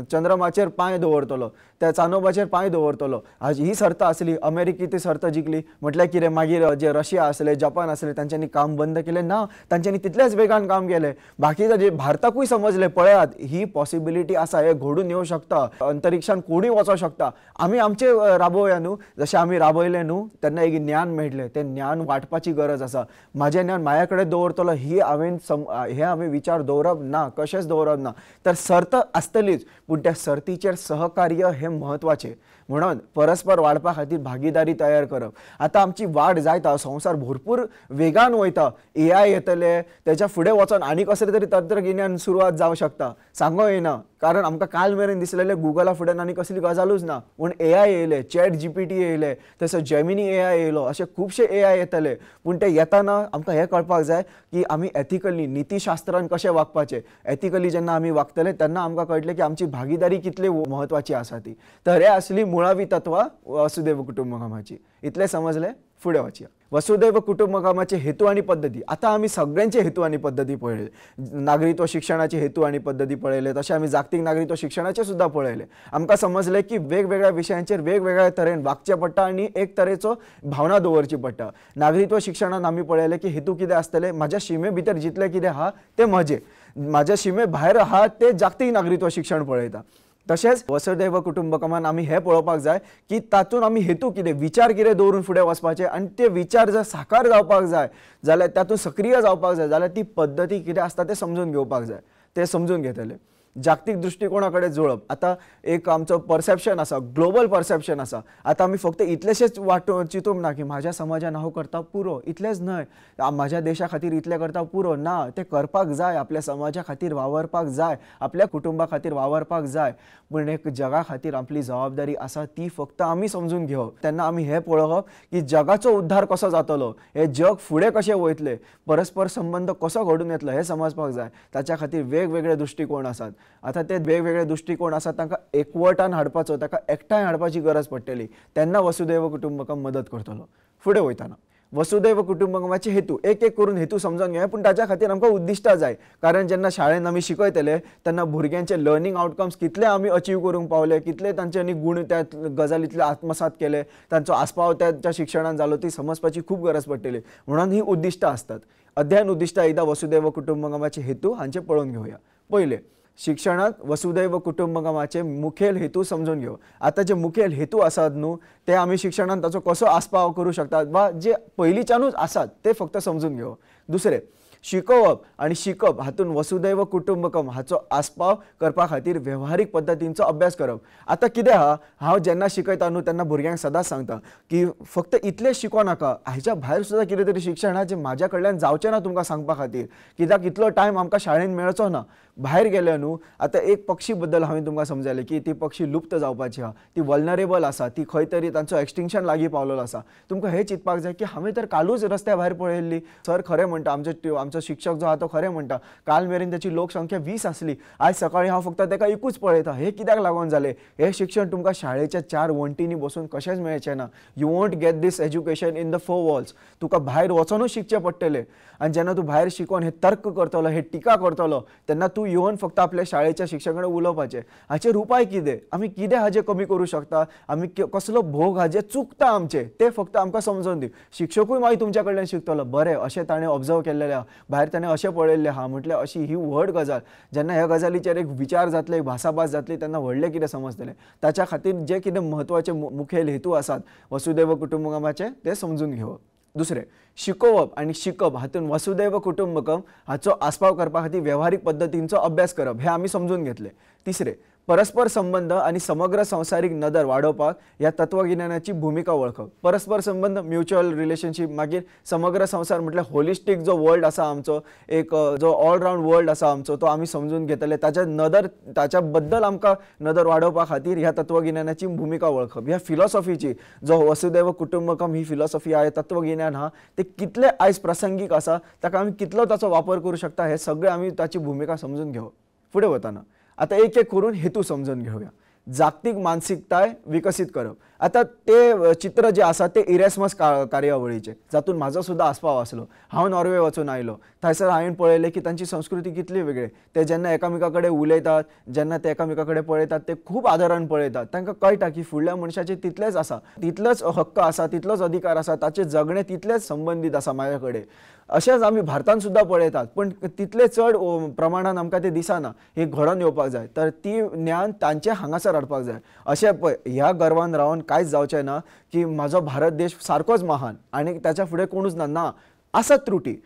चंद्रमाचेर पांय दवरतलो, त्या चानोबाचेर पांय दवरतलो, ही सर्त आसली. अमेरिकी ती सर्त जिखली. म्हटल्यार कितें मागीर जे रशिया आसले, जपान आसले तांच्यांनी काम बंद केलें ना, तांच्यांनी तितलेच वेगान काम केलें. बाकीचे जे भारताकूय समजले पळयात ही पॉसिबिलिटी आसा, हे घडून येवं शकता, अंतरिक्षान कोणूय वचोंक शकता, आमी आमचे राबोवया न्हू. जशें आमी राबयलें न्हू तेन्ना एक ज्ञान मेळटलें, तें ज्ञान वाटपाची गरज आसा. म्हाजें ज्ञान म्हाजे कडेन दवरतलो हे हांवें विचार दवरप ना, कशेंच दवरप ना. तर सर्त आसतलीच, पूण त्या सर्तीचेर सहकार्य हे म्हत्वाचें. म्हणून परस्पर वाडपा खातीर भागीदारी तयार करप. आता आमची वाड जायता, संवसार भरपूर वेगान वयता, AI येतले, त्याच्या फुडें वचोन आनी कसले तरी तंत्रगिन्यान सुरवात जावं शकता, सांगो येना. कारण आमकां काल मेरेन दिसलेले गुगला फुड्यान आनी कसली गजालूच ना, पूण AI येयले, ChatGPT येयले, तसो जेमिनी AI येयलो, अशे खुबशे AI येतले. पूण ते येताना आमकां हें कळपाक जाय की आमी एथिकली, नितीशास्त्रान कशें वागपाचें. एथिकली जेन्ना आमी वागतले तेन्ना आमकां कळटलें की आमची भागीदारी कितली म्हत्वाची आसा ती. तर हे आसली मुळावी तत्वां वसुदैव कुटुंबकमाची. इतले समजले, फुडें वचया. वसुदैव कुटुंबकमाचे हेतू आणि पद्धती. आता आमी सगळ्यांचे हेतू आणि पद्धती पळयले. नागरिकत्व शिक्षणाचे हेतू आणि पद्धती पळयले, तशें आमी जागतीक नागरिकत्व शिक्षणाचे सुद्धा पळयले. आमकां समजले की वेगवेगळ्या विशयांचेर वेगवेगळ्या तरेन वागचें पडटा आनी एक तरेचो भावना दवरची पडटा. नागरिकत्व शिक्षणान आमी पळयले की हेतू कितें आसतले, म्हाज्या शिमे भितर जितलें कितें आहा तें म्हजें, म्हाज्या शिमे भायर आहा तें जागतीक नागरिकत्व शिक्षण पळयता. तशेंच वसुदैव कुटुंबकमान आमी हें पळोवपाक जाय की तातूंत आमी हेतू कितें, विचार कितें दवरून फुडें वचपाचें, आनी ते विचार जर साकार जावपाक जाय जाल्यार तातूंत सक्रीय जावपाक जाय जाल्यार ती पद्दती कितें आसता तें समजून घेवपाक जाय. ते समजून घेतले. जागतिक दृष्टिकोना कडेन जुळप. आता एक आमचो परसेप्शन आसा, ग्लोबल परसेप्शन आसा. आता आमी फक्त इतलेशेच चिंतूंक ना की म्हाज्या समाजान हांव करता पुरो, इतलेंच न्हय, म्हाज्या देशा खातीर इतलें करता पुरो ना, तें करपाक जाय, आपल्या समाजा खातीर वावरपाक जाय, आपल्या कुटुंबा खातीर वावरपाक जाय. पूण एक जगा खातीर आपली जबाबदारी आसा ती फक्त आमी समजून घेवप. तेन्ना आमी हें पळोवप की जगाचो उद्धार कसो जातलो, हे जग फुडें कशें वयतलें, परस्पर संबंध कसो घडून येतलो हें समजपाक जाय. ताच्या खातीर वेगवेगळे दृश्टिकोन आसात. आता ते वेगवेगळे दृश्टिकोन आसात तांकां एकवटान हाडपाचो, ताका एकठांय हाडपाची गरज पडटली. तेन्ना वसुदैव कुटुंबकम मदत करतलो. फुडें वयताना वसुदैव कुटुंबकमाचे हेतू एक एक करून हेतू समजून घेवया, पूण ताच्या खातीर आमकां उद्दिश्टां जाय. कारण जेन्ना शाळेंत आमी शिकयतले तेन्ना भुरग्यांचे लर्निंग आउटकम्स कितले आमी अचीव करूंक पावले, कितले तांच्यांनी गूण त्या गजालींतले आत्मसात केले, तांचो आस्पाव त्या शिक्षणान जालो ती समजपाची खूब गरज पडटली. म्हणून ही उद्दिश्टां आसतात. अध्ययन उद्दिश्टां एकदां वसुदैव कुटुंबकमाचे हेतू हांचे पळोवन घेवया. पयले, शिक्षणात वसुदैव कुटुंबकमाचे मुखेल हेतू समजून घेवप. आता जे मुखेल हेतू आसात न्हू ते आमी शिक्षणान ताचो कसो आस्पाव करूं शकतात वा जे पयलींच्यानूच आसात ते फक्त समजून घेवप. दुसरे, शिकोवप आणि शिकप हातून वसुदैव कुटुंबकम हाचो आस्पाव करपा खातीर व्यवहारीक पद्दतींचो अभ्यास करप. आता कितें आहा, हांव जेन्ना शिकयता न्हू तेन्ना भुरग्यांक सदांच सांगता की फक्त इतलें शिको नाका, हाच्या भायर सुद्दां कितें तरी शिक्षण आहा जें म्हाज्या कडल्यान जावचें ना तुमकां सांगपा खातीर. कित्याक इतलो टायम आमकां शाळेंत मेळचो ना. भायर गेले न्हू, आता एक पक्षी बद्दल हांवें तुमकां समजायलें की ती पक्षी लुप्त जावपाची आहा, ती वल्नरेबल आसा, ती खंय तरी तांचो एक्सटिंक्शन लागीं पावलेलो आसा. तुमकां हें चिंतपाक जाय की हांवें तर कालूच रस्त्या भायर पळयल्ली. सर खरें म्हणटा, आमचो शिक्षक जो आहा तो खरें म्हणटा, काल मेरेन त्याची लोकसंख्या 20 आसली, आयज सकाळीं हांव फक्त ताका एकूच पळयता. हे कित्याक लागून जालें? हे शिक्षण तुमकां शाळेच्या 4 वण्टींनी बसून कशेंच मेळचें ना. You won't get this education in the 4 walls. तुका भायर वचूनच शिकचें पडटलें. आनी जेन्ना तूं भायर शिकून हे तर्क करतलो, हे टिका करतलो, तेन्ना तूं येवन फक्त आपल्या शाळेच्या शिक्षकाकडे उलोवपाचें. हाचेर उपाय कितें? आमी कितें हाजें कमी करूं शकता? आमी कसलो भोग हाजें चुकता आमचें तें फक्त आमकां समजून दी. शिक्षकूय मागीर तुमच्या कडल्यान शिकतलो. बरें, अशें ताणें ऑब्जर्व केल्लेलें आहा, भायर ताणें अशें पळयल्लें आहा म्हटल्यार अशी ही व्हड गजाल जेन्ना ह्या गजालीचेर एक विचार जातले एक भासाभास जातली तेन्ना व्हडलें कितें समजतलें ताच्या खातीर जे कितें म्हत्वाचे मुखेल हेतू आसात वसुदैव कुटुंबकमाचे ते समजून घेवप। दुसरें शिकोवप आनी शिकप हातून वसुदैव कुटुंबकम हाचो आस्पाव करपा खातीर वेव्हारीक पद्दतींचो अभ्यास करप हे आमी समजून घेतले। तिसरें परस्पर संबंध आणि समग्र संसारीक नदर वाडोवपाक ह्या तत्वगिन्यानाची भूमिका वळखप। परस्पर संबंध म्युच्युअल रिलेशनशीप मागीर समग्र संसार म्हटल्यार होलिस्टीक जो वर्ल्ड आसा आमचो एक जो ऑलराउंड वर्ल्ड आसा आमचो तो आमी समजून घेतले ताच्या नदर ताच्या बद्दल आमकां नदर वाडोवपा खातीर ह्या तत्वगिन्यानाची भूमिका वळखप। ह्या फिलॉसॉफीची जो वसुदैव कुटुंबकम ही फिलॉसॉफी आहे तत्वगिन्यान हा ते कितले आयज प्रासंगीक आसा ताका आमी कितलो ताचो वापर करू शकता हे सगळे आमी ताची भूमिका समजून घेवप। फुडें वताना आता एक एक करून हेतू समजून घेऊया। जागतिक मानसिकताय विकसित करप। आता ते चित्र जे आसा ते इरेस्मस कार्यावळीचे जातून म्हाजो सुद्धा आस्पाव आसलो। हांव नॉर्वे वचून आयलो थंयसर हांवें पळयलें की तांची संस्कृती कितली वेगळी। ते जेन्ना एकामेका कडेन उलयतात जेन्ना ते एकामेका कडेन पळयतात ते खूब आदरान पळयतात। तांकां कळटा की फुडल्या मनशाचे तितलेच आसा तितलोच हक्क आसा तितलोच अधिकार आसा ताचे जगणे तितलेच संबंधीत आसा म्हाजे कडेन। अशेंच आमी भारतान सुद्धा पळयतात पण तितले चड प्रमाणान आमकां ते दिसना हे घडोवन येवपाक जाय तर ती ज्ञान तांचे हांगासर हाडपाक जाय। अशें पळय ह्या गर्वान रावन कांयच जावचें ना की म्हाजो भारत देश सारकोच महान आनी ताच्या फुडें कोणूच ना आसत त्रुटी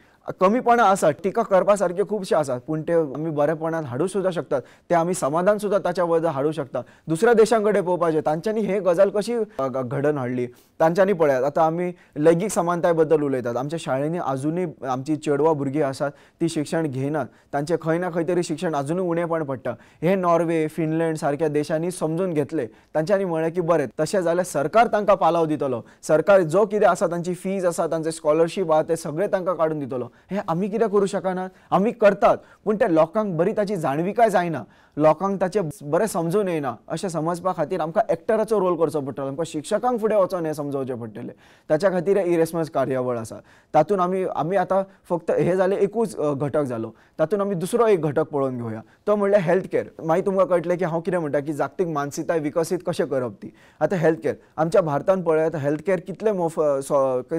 कमीपणा आसा टिका करपा सारके खूबशे आसात पूण ते आमी बरेपणान हाडूं सुद्धा शकतात। ते आमी समाधान सुद्धा ताच्या वजा हाडूं शकता। दुसऱ्या देशांकडे पळोवपाचें तांच्यांनी हे गजाल कशी घडोवन हाडली तांच्यांनी पळयात। आतां आमी लैंगीक समानताय बद्दल उलयतात आमच्या शाळेंनी अजुनूय आमची चेडवां भुरगीं आसात ती शिक्षण घेयनात तांचे खंय ना खंय तरी शिक्षण अजुनूय उणेपण पडटा। हे नॉर्वे फिनलँड सारक्या देशांनी समजून घेतले तांच्यांनी म्हळें की बरें तशें जाल्यार सरकार तांकां पालव दितलो सरकार जो कितें आसा तांची फीज आसा तांचे स्कॉलरशीप आहा ते सगळे तांकां काडून दितलो। हे आमी कितें करूं शकनात आमी करतात पूण ते लोकांक बरी ताची जाणविकाय जायना लोकांक ताचे बरें समजून येना अशें समजपा खातीर आमकां एक्टराचो रोल करचो पडटलो आमकां शिक्षकांक फुडें वचोन हें समजोवचें पडटलें। ताच्या खातीर इरेस्मस कार्यावळ आसा तातूंत आमी आतां फक्त हे जाले एकूच घटक जालो तातूंत आमी दुसरो एक घटक पळोवन घेवया तो म्हणल्यार हेल्थ कॅर। मागीर तुमकां कळटलें की हांव कितें म्हणटा की जागतीक मानसिकताय विकसीत कशें करप ती। आतां हेल्थ कॅर आमच्या भारतान पळयात हेल्थ कॅर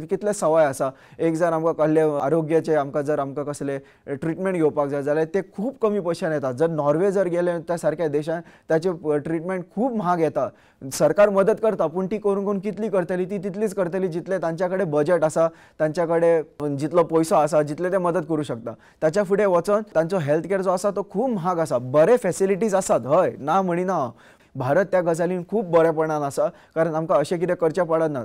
कितले सवाय आसा। एक जर आमकां कहले आरोग्याचे आमकां जर आमकां कसले ट्रिटमेंट घेवपाक जाय जाल्यार ते खूब कमी पयशान येतात। जर नॉर्वे जर गेले त्या सारक्या देशान ताचे ट्रिटमेंट खूब महाग येता। सरकार मदत करता पूण ती करून कितली करतली ती तितलीच करतली जितले तांच्या कडेन बजेट आसा तांच्या कडेन जितलो पयसो आसा जितले ते मदत करूं शकता। ताच्या फुडें वचोन तांचो हेल्थ कॅर जो आसा तो खूब महाग आसा। बरे फॅसिलिटीज आसात हय ना म्हणिना भारत त्या गजालीन खूब बरेपणान आसा कारण आमकां अशें कितें करचें पडना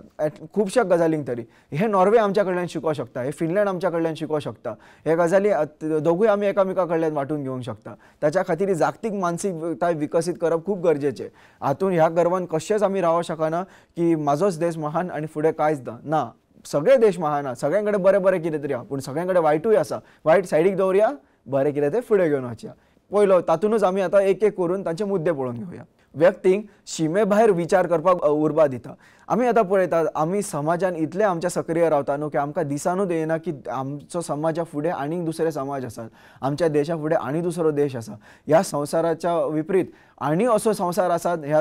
खुबश्या गजालींक तरी। हे नॉर्वे आमच्या कडल्यान शिकोवंक शकता हे फिनलँड आमच्या कडल्यान शिकोवंक शकता। हे गजाली दोगूय आमी एकामेका कडल्यान वांटून घेवंक शकता। ताच्या खातीर जागतीक मानसिकताय विकसीत करप खूब गरजेचें। हातूंत ह्या गर्वान कशेंच आमी रावंक शकना की म्हाजोच देश महान आनी फुडें कांयच ना सगळे देश महान आसा सगळ्यां कडेन बरें बरें कितें तरी आहा पूण सगळ्यां कडेन वायटूय आसा वायट सायडीक दवरया बरें कितें तें फुडें घेवन वचया। पयलो तातूंतच आमी आतां एक एक करून तांचे मुद्दे पळोवन घेवया। व्यक्तीक शिमे भायर विचार करपाक उर्बा दिता। आमी आतां पळयतात आमी समाजान इतले आमच्या सक्रिय रावता न्हू की आमकां दिसानूच येना की आमचो समाजा फुडें आनीक दुसरे समाज आसात आमच्या देशा फुडें आनी दुसरो देश आसा। ह्या संवसाराच्या विपरीत आनी असो संवसार आसात ह्या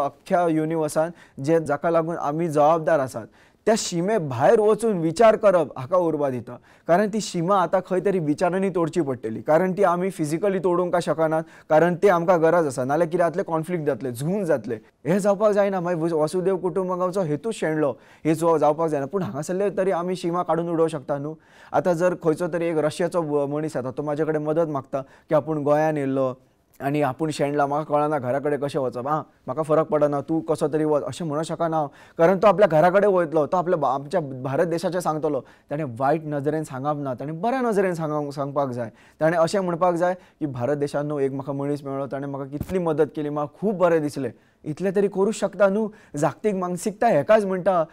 अख्ख्या युनिवर्सान जे जाका लागून आमी जबाबदार आसात। त्या शिमे भायर वचून विचार करप हाका उर्बा दिता कारण ती शिमा आतां खंय तरी विचारांनी तोडची पडटली कारण ती आमी फिजिकली तोडूंक शकनात कारण ते आमकां गरज आसा नाल्यार कितें जातलें कॉन्फ्लिक्ट जातलें झूंज जातलें हें जावपाक जायना। मागीर वसुदैव कुटुंबकमचो हेतूच शेणलो हे जावपाक जायना पूण हांगासरले तरी आमी शिमा काडून उडोवंक शकता न्हू। आतां जर खंयचो तरी एक रशियाचो मनीस येता तो म्हाजे कडेन मदत मागता की आपूण गोंयान येयल्लो आनी आपूण शेणला म्हाका कळना घरा कडेन कशें वचप म्हाका फरक पडना तूं कसो तरी वच अशें म्हणूंक शकना हांव कारण तो आपल्या घरा कडेन वयतलो तो आमच्या भारत देशाचें सांगतलो। ताणें वायट नजरेन सांगप ना ताणें बऱ्या नजरेन सांगपाक जाय। ताणें अशें म्हणपाक जाय की भारत देशान न्हू एक म्हाका मनीस मेळ्ळो ताणें म्हाका कितली मदत केली म्हाका खूब बरें दिसलें इतलें तरी करूंक शकता न्हू। जागतीक मानसिकता हेकाच म्हणटा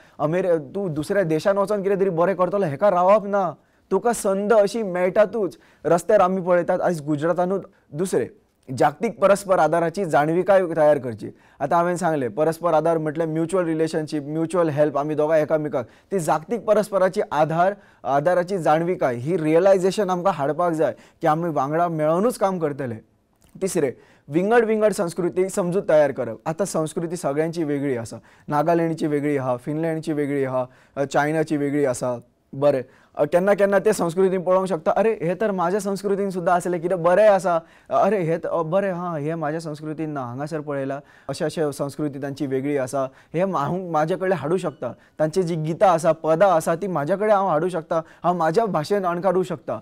तूं दुसऱ्या देशान वचोन कितें तरी बरें करतलो हेका रावप ना तुका संद अशी मेळटातूच। रस्त्यार आमी पळयतात आयज गुजरातानूच दुसरें जागतिक परस्पर आदाराची जाणविकाय तयार करची। आतां हांवें सांगलें परस्पर आदार म्हटल्यार म्युच्युअल रिलेशनशीप म्युच्युअल हेल्प आमी दोगांय एकामेकाक ती जागतिक परस्पराची आदाराची जाणविकाय ही रियलायझेशन आमकां हाडपाक जाय की आमी वांगडा मेळोनूच काम करतले। तिसरें विंगड संस्कृती समजूत तयार करप। आतां संस्कृती सगळ्यांची वेगळी आसा नागालँडची वेगळी आहा फिनलँडची वेगळी आहा चायनाची वेगळी आसा बरें केन्ना केन्ना ते संस्कृतीन पळोवंक शकता, अरे हे तर माझ्या संस्कृतीन सुद्दां आसलें, कितें बरें आसा, अरे हे बरें, हां हे माझ्या संस्कृतीन ना, हांगासर पळयला अशें अशें संस्कृती तांची वेगळी आसा, हे हांव म्हाजे कडेन हाडूं शकता, तांची जी गितां आसा, पदां आसा ती म्हाजे कडेन हांव हाडूं शकता, हांव म्हाज्या भाशेन अणकारूं शकता.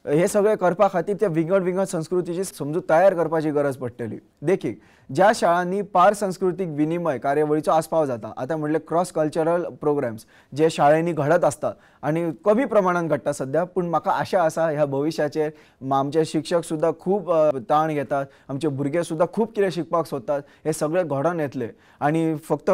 हे सगळें करपा खातीर त्या विंगड विंगड संस्कृतीची समजूत तयार करपाची गरज पडटली. देखीक ज्या शाळांनी पार सांस्कृतीक विनिमय कार्यावळीचो आस्पाव जाता, आतां म्हणले क्रॉस कल्चरल प्रोग्राम्स जे शाळेंनी घडत असतात आणि कमी प्रमाणात घडटा सध्या, पूण म्हाका आशा आसा ह्या भविश्याचेर आमचे शिक्षक सुद्दां खूब ताण घेतात, आमचे भुरगे सुद्दां खूब कितें शिकपाक सोदतात, हे सगळे घडोवन येतले. आणि फक्त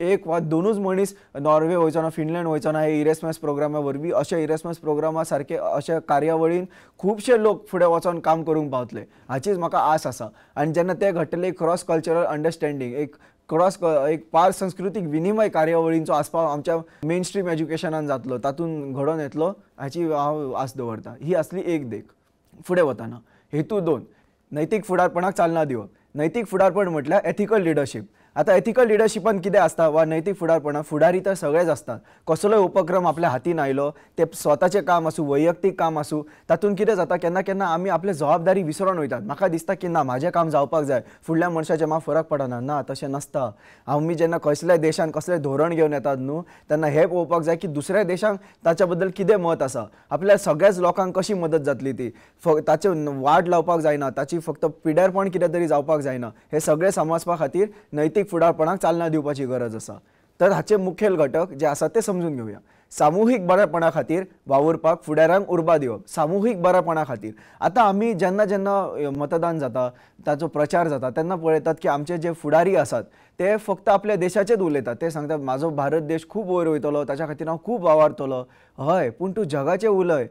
एक वा दोनूच मनीस नॉर्वे वयचो ना, फिनलँड वयचो ना, हे इरेस्मस प्रोग्रामा वरवीं अशे इरेस्मस प्रोग्रामा सारखे अशा कार्यावळीन खूबशे लोक फुडें वचोन काम करूंक पावतले, हाचीच म्हाका आस आसा. आनी जेन्ना ते घडटले क्रॉस कल्चरल अंडरस्टँडींग, एक पार सांस्कृतीक विनिमय कार्यावळींचो आस्पाव आमच्या मेन स्ट्रीम एज्युकेशनान जातलो, तातूंत घडोवन येतलो, हाची हांव आस दवरतां. ही असली एक देख. फुडें वताना हेतू 2, नैतीक फुडारपणाक चालना दिवप. नैतीक फुडारपण म्हटल्यार एथिकल लिडरशीप. आता एथिकल लिडरशिपान कितें आसता वा नैतीक फुडारपणां, फुडारी तर सगळेच असतात. कसलोय उपक्रम आपल्या हातीन आयलो, ते स्वताचें काम आसूं, वैयक्तीक काम आसूं, तातूंत कितें जाता केन्ना केन्ना आमी आपली जबाबदारी विसरून वयतात. म्हाका दिसता की ना, म्हाजें काम जावपाक जाय, फुडल्या मनशाचें म्हाका फरक पडना. ना, तशें नसता. आमी जेन्ना कसल्याय देशान कसलें धोरण घेवन येतात न्हू, तेन्ना हें पळोवपाक जाय की दुसऱ्या देशांक ताच्या बद्दल कितें मत आसा, आपल्या सगळ्याच लोकांक कशी मदत जातली ती, ताचे वाट लावपाक जायना, ताची फक्त पिड्यारपण कितें तरी जावपाक जायना. हे सगळें समजपा खातीर नैतीक फुडारपणाक चालना दिवपाची गरज आसा. तर हाचे मुखेल घटक जे आसात ते समजून घेवया. सामुहीक बरेपणा खातीर वावुरपाक फुडाऱ्यांक उर्बा दिवप. सामुहीक बरेपणा खातीर आतां आमी जेन्ना जेन्ना मतदान जाता, ताचो प्रचार जाता, तेन्ना पळयतात की आमचे जे फुडारी आसात ते फक्त आपल्या देशाचेच उलयतात. ते सांगतात म्हाजो भारत देश खूब वयर वयतलो, ताच्या खातीर हांव खूब वावरतलो. हय, पूण तूं जगाचें उलय,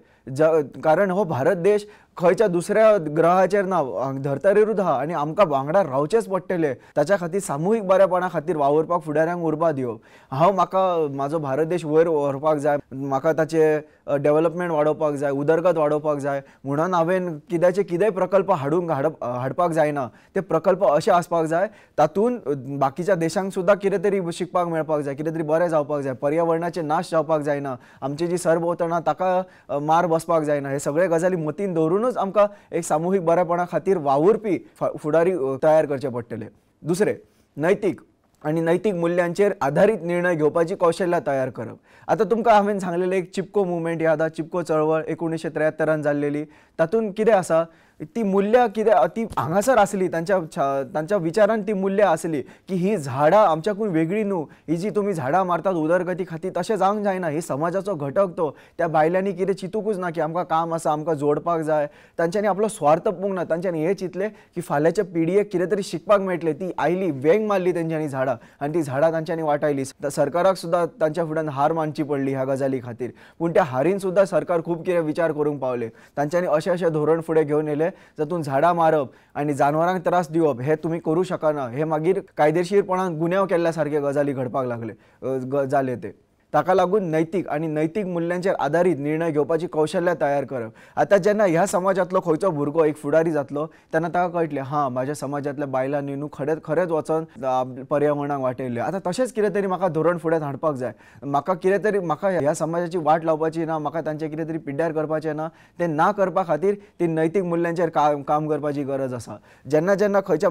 कारण हो भारत देश खंयच्या दुसऱ्या ग्रहाचेर ना, धर्तरेरूच आहा आनी आमकां वांगडा रावचेच पडटले. ताच्या खातीर सामुहीक बरेपणा खातीर वावुरपाक फुडाऱ्यांक उर्बा दिवप. म्हाका म्हाजो भारत देश वयर व्हरपाक जाय, म्हाका ताचे डेव्हलपमेंट वाडोवपाक जाय, उदरगत वाडोवपाक जाय, म्हणून हांवें कितेंय प्रकल्प हाडपाक जायना. ते प्रकल्प अशे आसपाक जाय तातूंत बाकीच्या देशांक सुद्दां कितें तरी शिकपाक मेळपाक जाय, कितें तरी बरें जावपाक जाय, पर्यावरणाचे नाश जावपाक जायना, आमची जी सरभोंवतणां ताका मार बसपाक जायना. हे सगळे गजाली मतीन दवरूनच आमकां एक सामुहीक बरेपणा खातीर वावुरपी फुडारी तयार करचे पडटले. दुसरें, नैतीक आनी नैतीक मुल्यांचेर आधारीत निर्णय घेवपाची कौशल्या तयार करप. आतां तुमकां हांवें सांगलेलें एक चिपको मुवमेंट याद आसा, चिपको चळवळ 1973 जाल्लेली. तातूंत कितें आसा, ती मूल्य कितें ती हांगासर आसली, तांच्या विचारान ती मूल्य आसली की ही झाडां आमच्याकून वेगळी न्हू, ही जी तुमी झाडां मारतात उदरगती खातीर तशें जावंक जायना, ही समाजाचो घटक तो. त्या बायलांनी कितें चिंतूकूच ना की आमकां काम आसा, आमकां जोडपाक जाय. तांच्यांनी आपलो स्वार्थ पळोवंक ना, तांच्यांनी हें चिंतलें की फाल्यांच्या पिडयेक कितें तरी शिकपाक मेळटलें. ती आयली, वेंग मारली तेंच्यांनी झाडां आनी ती झाडां तांच्यांनी वाटायली. सरकाराक सुद्दां तांच्या फुड्यान हार मानची पडली ह्या गजाली खातीर. पूण त्या हारीन सुद्दां सरकार खूब कितें विचार करूंक पावले. तांच्यांनी अशें धोरण फुडें घेवन येलें जातून झाडां मारप आनी जनावरांक त्रास दिवप हे तुमी करूं शकना. हे मागीर कायदेशीरपणान गुन्यांव केल्ल्या सारखे गजाली घडपाक जाले ते. ताका लागून नैतीक आनी नैतीक मुल्यांचेर आधारीत निर्णय घेवपाची कौशल्या तयार करप. आतां जेन्ना ह्या समाजांतलो खंयचो भुरगो एक फुडारी जातलो तेन्ना ताका कळटलें, हां म्हाज्या समाजांतल्या बायलांनी न्हू खरेंच वचोन पर्यावरणाक वाटयलें. आतां तशेंच कितें तरी म्हाका धोरण फुडें हाडपाक जाय. म्हाका ह्या समाजाची वाट लावपाची ना, म्हाका तांचें कितें तरी पिड्ड्यार करपाचें ना. तें ना करपा खातीर ती नैतीक मुल्यांचेर काम करपाची गरज आसा. जेन्ना खंयच्या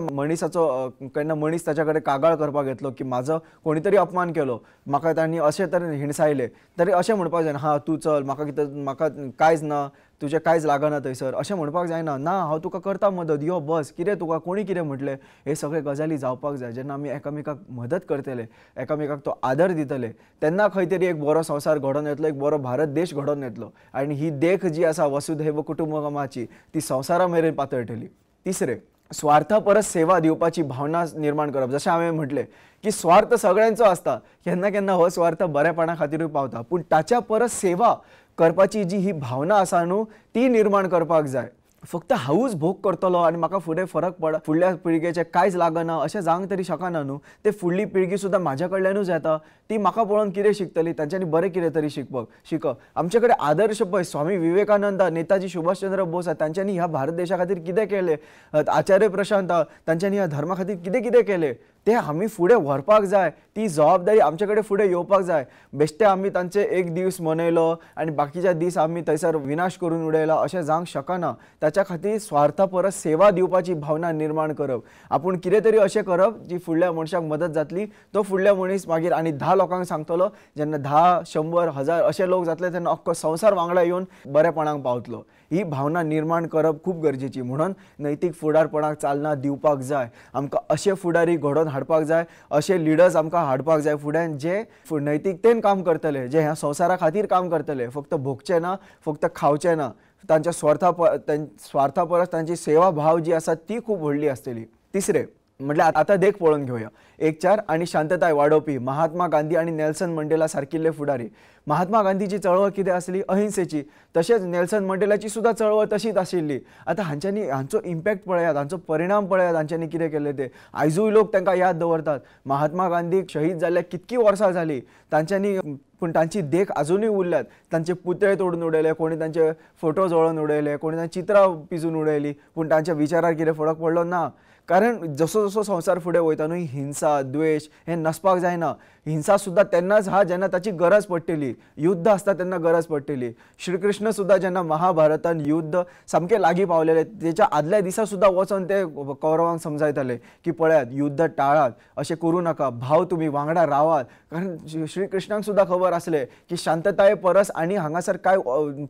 केन्ना मनीस ताच्या कडेन कागाळ करपाक येतलो की म्हाजो कोणी तरी अपमान केलो, म्हाका तांणी अशें तरेन हिणसायले, तरी अशें म्हणपाक जायना हां तूं चल, म्हाका कांयच ना, तुजें कांयच लागना थंयसर, अशें म्हणपाक जायना. ना, हांव तुका करता मदत, यो बस, कितें तुका कोणी कितें म्हटलें, हे सगळे गजाली जावपाक जाय. जेन्ना आमी एकामेकाक मदत करतले, एकामेकाक तो आदर दितले, तेन्ना खंय तरी एक बरो संवसार घडोवन येतलो, एक बरो भारत देश घडोवन येतलो. आनी ही देख जी आसा वसुधैव कुटुंबकमाची ती संवसारा मेरेन पातळटली. तिसरें, स्वार्था परस सेवा दिवपाची भावना निर्माण करप. जशें हांवें म्हटलें की स्वार्थ सगळ्यांचो आसता, केन्ना केन्ना हो स्वार्थ बरेपणा खातीरूय पावता, पूण ताच्या परस सेवा करपाची जी ही भावना आसा न्हू ती निर्माण करपाक जाय. फक्त हाऊस भोग करतलो आनी म्हाका फुडें फरक फुडल्या पिळगेचे कांयच लागना अशें जावंक तरी शकना न्हू. ते फुडली पिळगी सुद्दां म्हाज्या कडल्यानूच येता. ती म्हाका पळोवन कितें शिकतली, तांच्यांनी बरें कितें तरी शिकप. आमचे कडेन आदर्श पळय स्वामी विवेकानंद, नेताजी सुभाषचंद्र बोस तांच्यांनी ह्या भारत देशा खातीर कितें केलें, आचार्य प्रशांत तांच्यांनी ह्या धर्मा खातीर कितें कितें केलें ते आमी फुडें व्हरपाक जाय. ती जबाबदारी आमचे कडेन फुडें येवपाक जाय. बेश्टे आमी तांचे एक दीस मनयलो आनी बाकीच्या दीस आमी थंयसर विनाश करून उडयला अशें जावंक शकना. ताच्या खातीर स्वार्था परस सेवा दिवपाची भावना निर्माण करप. आपूण कितें तरी अशें करप जी फुडल्या मनशाक मदत जातली. तो फुडल्या मनीस मागीर आनी 10 लोकांक सांगतलो. जेन्ना 10, 100, 1000 अशे लोक जातले तेन्ना अख्खो संवसार वांगडा येवन बरेपणाक पावतलो. ही भावना निर्माण करप खूब गरजेची. म्हणून नैतीक फुडारपणाक चालना दिवपाक जाय. आमकां अशे फुडारी घडोवन हाडपाक जाय, अशे लिडर्स आमकां हाडपाक जाय फुड्यान जे नैतीकतेन काम करतले, जे ह्या संवसारा खातीर काम करतले, फक्त भोगचे ना, फक्त खावचे ना. तांच्या स्वार्था परस तांची सेवा भाव जी आसा ती खूब व्हडली आसतली. तिसरे म्हटल्यार आतां देख पळोवन घेवया. एकचार आनी शांतताय वाडोवपी महात्मा गांधी आनी नेल्सन मंडेला सारकिल्ले फुडारी. महात्मा गांधीची चळवळ कितें आसली, अहिंसेची. तशेंच नेल्सन मंडेलाची सुद्दां चळवळ तशीच आशिल्ली. आतां हांचो इम्पॅक्ट पळयात, हांचो परिणाम पळयात, हांच्यांनी कितें केलें ते. आयजूय लोक तांकां याद दवरतात. महात्मा गांधीक शहीद जाल्ल्या कितकी वर्सां जालीं तांच्यांनी, पूण तांची देख अजूनय उरल्यात. तांचे पुतळे तोडून उडयले, कोणी तांचे फोटो जळोवन उडयले, कोणी तांची चित्रां पिजून उडयली, पूण तांच्या विचारार कितें फरक पडलो ना. कारण जसो जसो संवसार फुडें वयता न्हू, हिंसा द्वेष हें नसपाक जायना. हिंसा सुद्दां तेन्नाच जेन्ना ताची गरज पडटली. युद्ध आसता तेन्ना गरज पडटली. श्री कृष्ण सुद्दां जेन्ना महाभारतान युद्ध सामकें लागीं पावलेलें तेच्या आदल्या दिसा सुद्दां वचोन ते कौरवांक समजायताले की पळयात युद्ध टाळात, अशें करूं नाका, भाव तुमी वांगडा रावात. कारण श्री कृष्णाक सुद्दां खबर आसलें की शांतताये परस आनी हांगासर कांय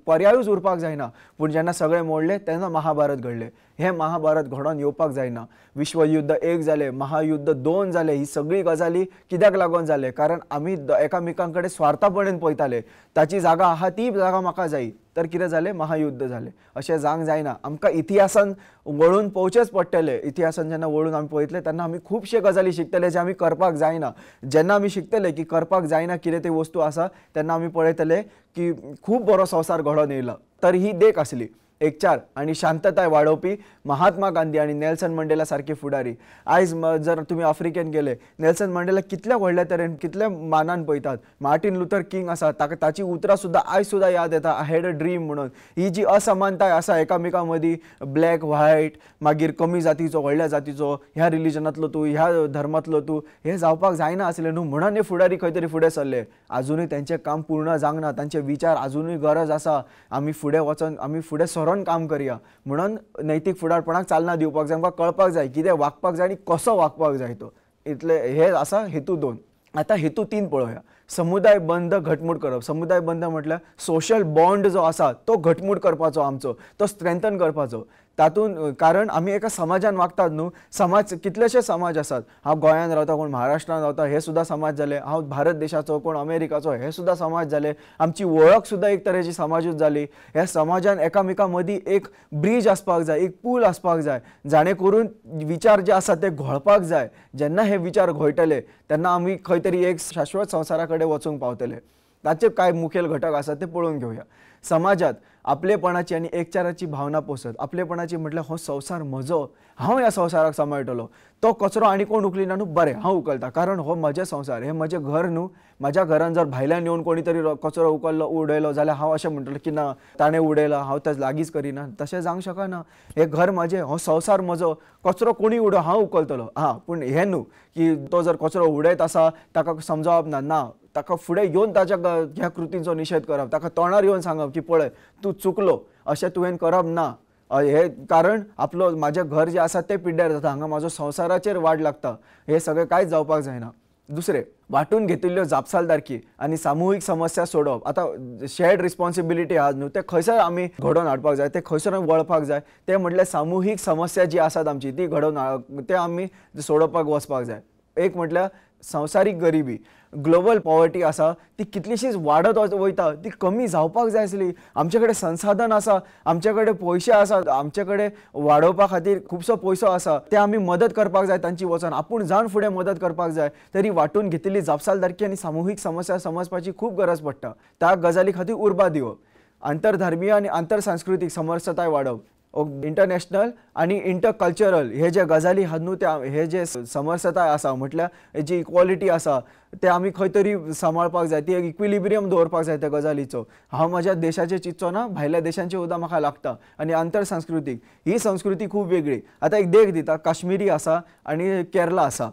पर्यायूच उरपाक जायना. पूण जेन्ना सगळें मोडलें तेन्ना महाभारत घडलें. हें महाभारत घडोवन येवपाक जायना. विश्वयुद्ध 1 जालें, महायुद्ध 2 जालें. ही सगळी गजाली कित्याक लागून जाले, कारण आमी एकामेकां कडेन स्वार्थापणेन पळयताले. ताची जागा आहा ती जागा म्हाका जायी, तर कितें जालें, महायुद्ध जालें. अशें जावंक जायना. आमकां इतिहासान वळून पळोवचेंच पडटलें. इतिहासान जेन्ना वळून आमी पळयतले तेन्ना आमी खुबशे गजाली शिकतले जे आमी करपाक जायना. जेन्ना आमी शिकतले की करपाक जायना कितें ती वस्तू आसा तेन्ना आमी पळयतले की खूब बरो संवसार घडोवन येयला. तर ही देख आसली. एकचार आनी शांतताय वाडोवपी महात्मा गांधी आनी नेल्सन मंडेला सारके फुडारी. आयज जर तुमी आफ्रिकेन गेले, नेल्सन मंडेला कितल्या व्हडल्या तरेन कितल्या मानान पळयतात. मार्टीन लुथर किंग आसा, ताची उतरां सुद्दां आयज सुद्दां याद येता, आय हॅड अ ड्रीम म्हणून. ही जी असमानताय आसा एकामेकां मदीं, ब्लॅक व्हायट, मागीर कमी जातीचो व्हडल्या जातीचो, ह्या रिलीजनांतलो तूं, ह्या धर्मांतलो तूं, हें जावपाक जायना आसलें न्हू. म्हणून हे फुडारी खंय तरी फुडें सरले. आजुनूय तेंचें काम पूर्ण जावंक ना. तांचे विचार आजुनूय गरज आसा. आमी फुडें वचोन आमी फुडें सरोन काम करया. म्हणून नैतीक फुडारपणाक चालना दिवपाक जाय. आमकां कळपाक जाय कितें वागपाक जाय आनी कसो वागपाक जाय तो. इतले हे आसा हेतू 2. आतां हेतू 3 पळोवया. समुदाय बंद घटमूट करप. समुदाय बंद म्हटल्यार सोशल बॉन्ड जो आसा तो घटमूट करपाचो आमचो, तो स्ट्रेंथन करपाचो. तातूंत कारण आमी एका समाजान वागतात न्हू. समाज कितलेशे समाज आसात. हांव गोंयान रावता, कोण महाराष्ट्रान रावता, हे सुद्दां समाज जाले. हांव भारत देशाचो, कोण अमेरिकाचो, हे सुद्दां समाज जाले. आमची वळख सुद्दां एक तरेची समाजूच जाली. ह्या समाजान एकामेकां मदीं एक ब्रीज आसपाक जाय, एक पूल आसपाक जाय, जाणे करून विचार जे आसा ते घोळपाक जाय. जेन्ना हे विचार घोळटले तेन्ना आमी खंय तरी एक शाश्वत संवसारा कडेन वचूंक पावतले. ताचे कांय मुखेल घटक आसात ते पळोवन घेवया. समाजात आपलेपणाची आनी एकचाराची भावना पोसत. आपलेपणाची म्हटल्यार हो संवसार म्हजो, हांव ह्या संवसाराक सांबाळटलो. तो कचरो आनी कोण उखलिना न्हू, बरें हांव उखलतां, कारण हो म्हजे संवसार, हे म्हजें घर न्हू. म्हाज्या घरान जर भायल्यान येवन कोणी तरी कचरो उखल्लो उडयलो जाल्यार हांव अशें म्हणटलो की ना, ताणें उडयला, हांव तें लागींच करिना. तशें जावंक शकना. हे घर म्हजें, हो संवसार म्हजो, कचरो कोणी उडो हांव उखलतलो. पूण हें न्हू की तो जर कचरो उडयत आसा ताका समजावप ना, ताका फुडें येवन ताच्या ह्या कृतींचो निशेध करप, ताका तोंडार येवन सांगप की पळय तूं चुकलो, अशें तुवें करप ना. हे कारण म्हाजें घर जें आसा तें पिड्ड्यार जाता, हांगा म्हाजो संवसाराचेर वाड लागता. हे सगळें कांयच जावपाक जायना. दुसरें, वांटून घेतिल्ल्यो जापसालदारकी आनी सामुहीक समस्या सोडोवप. आतां शेअर्ड रिस्पॉन्सिबिलिटी आहा न्हू, ते खंयसर आमी घडोवन हाडपाक जाय, ते खंयसर वळपाक जाय. ते म्हटल्यार सामुहीक समस्या जी आसात आमची ती घडोवन ते आमी सोडोवपाक वचपाक जाय. एक म्हटल्यार संवसारीक गरिबी, ग्लोबल पॉवर्टी आसा ती कितलीशीच वाडत वयता, ती कमी जावपाक जाय आसली. आमचे कडेन संसाधन आसा, आमचे कडेन पयशे आसात, आमचे कडेन वाडोवपा खातीर खुबसो पयसो आसा, ते आमी मदत करपाक जाय तांची वचोन. आपूण जावन फुडें मदत करपाक जाय. तरी वांटून घेतिल्ली जापसालदारकी आनी सामुहीक समस्या समजपाची खूब गरज पडटा. त्या गजाली खातीर उर्बा दिवप. आंतरधर्मीय आनी आंतरसांस्कृतीक समरसताय वाडप. इंटरनॅशनल आणि इंटरकल्चरल हे जे गजाली आहात न्हू त्या हे जे समरसताय आसा म्हटल्यार जी इक्वॉलिटी आसा ते आमी खंय तरी सांबाळपाक जाय, ती एक इक्विलिब्रियम दवरपाक जाय त्या गजालीचो. हांव म्हज्या देशाचें चिंतचो ना, भायल्या देशांचें सुद्दां म्हाका लागता. आनी आंतर सांस्कृतीक ही संस्कृती खूब वेगळी. आतां एक देख दिता, काश्मीरी आसा आनी केरला आसा,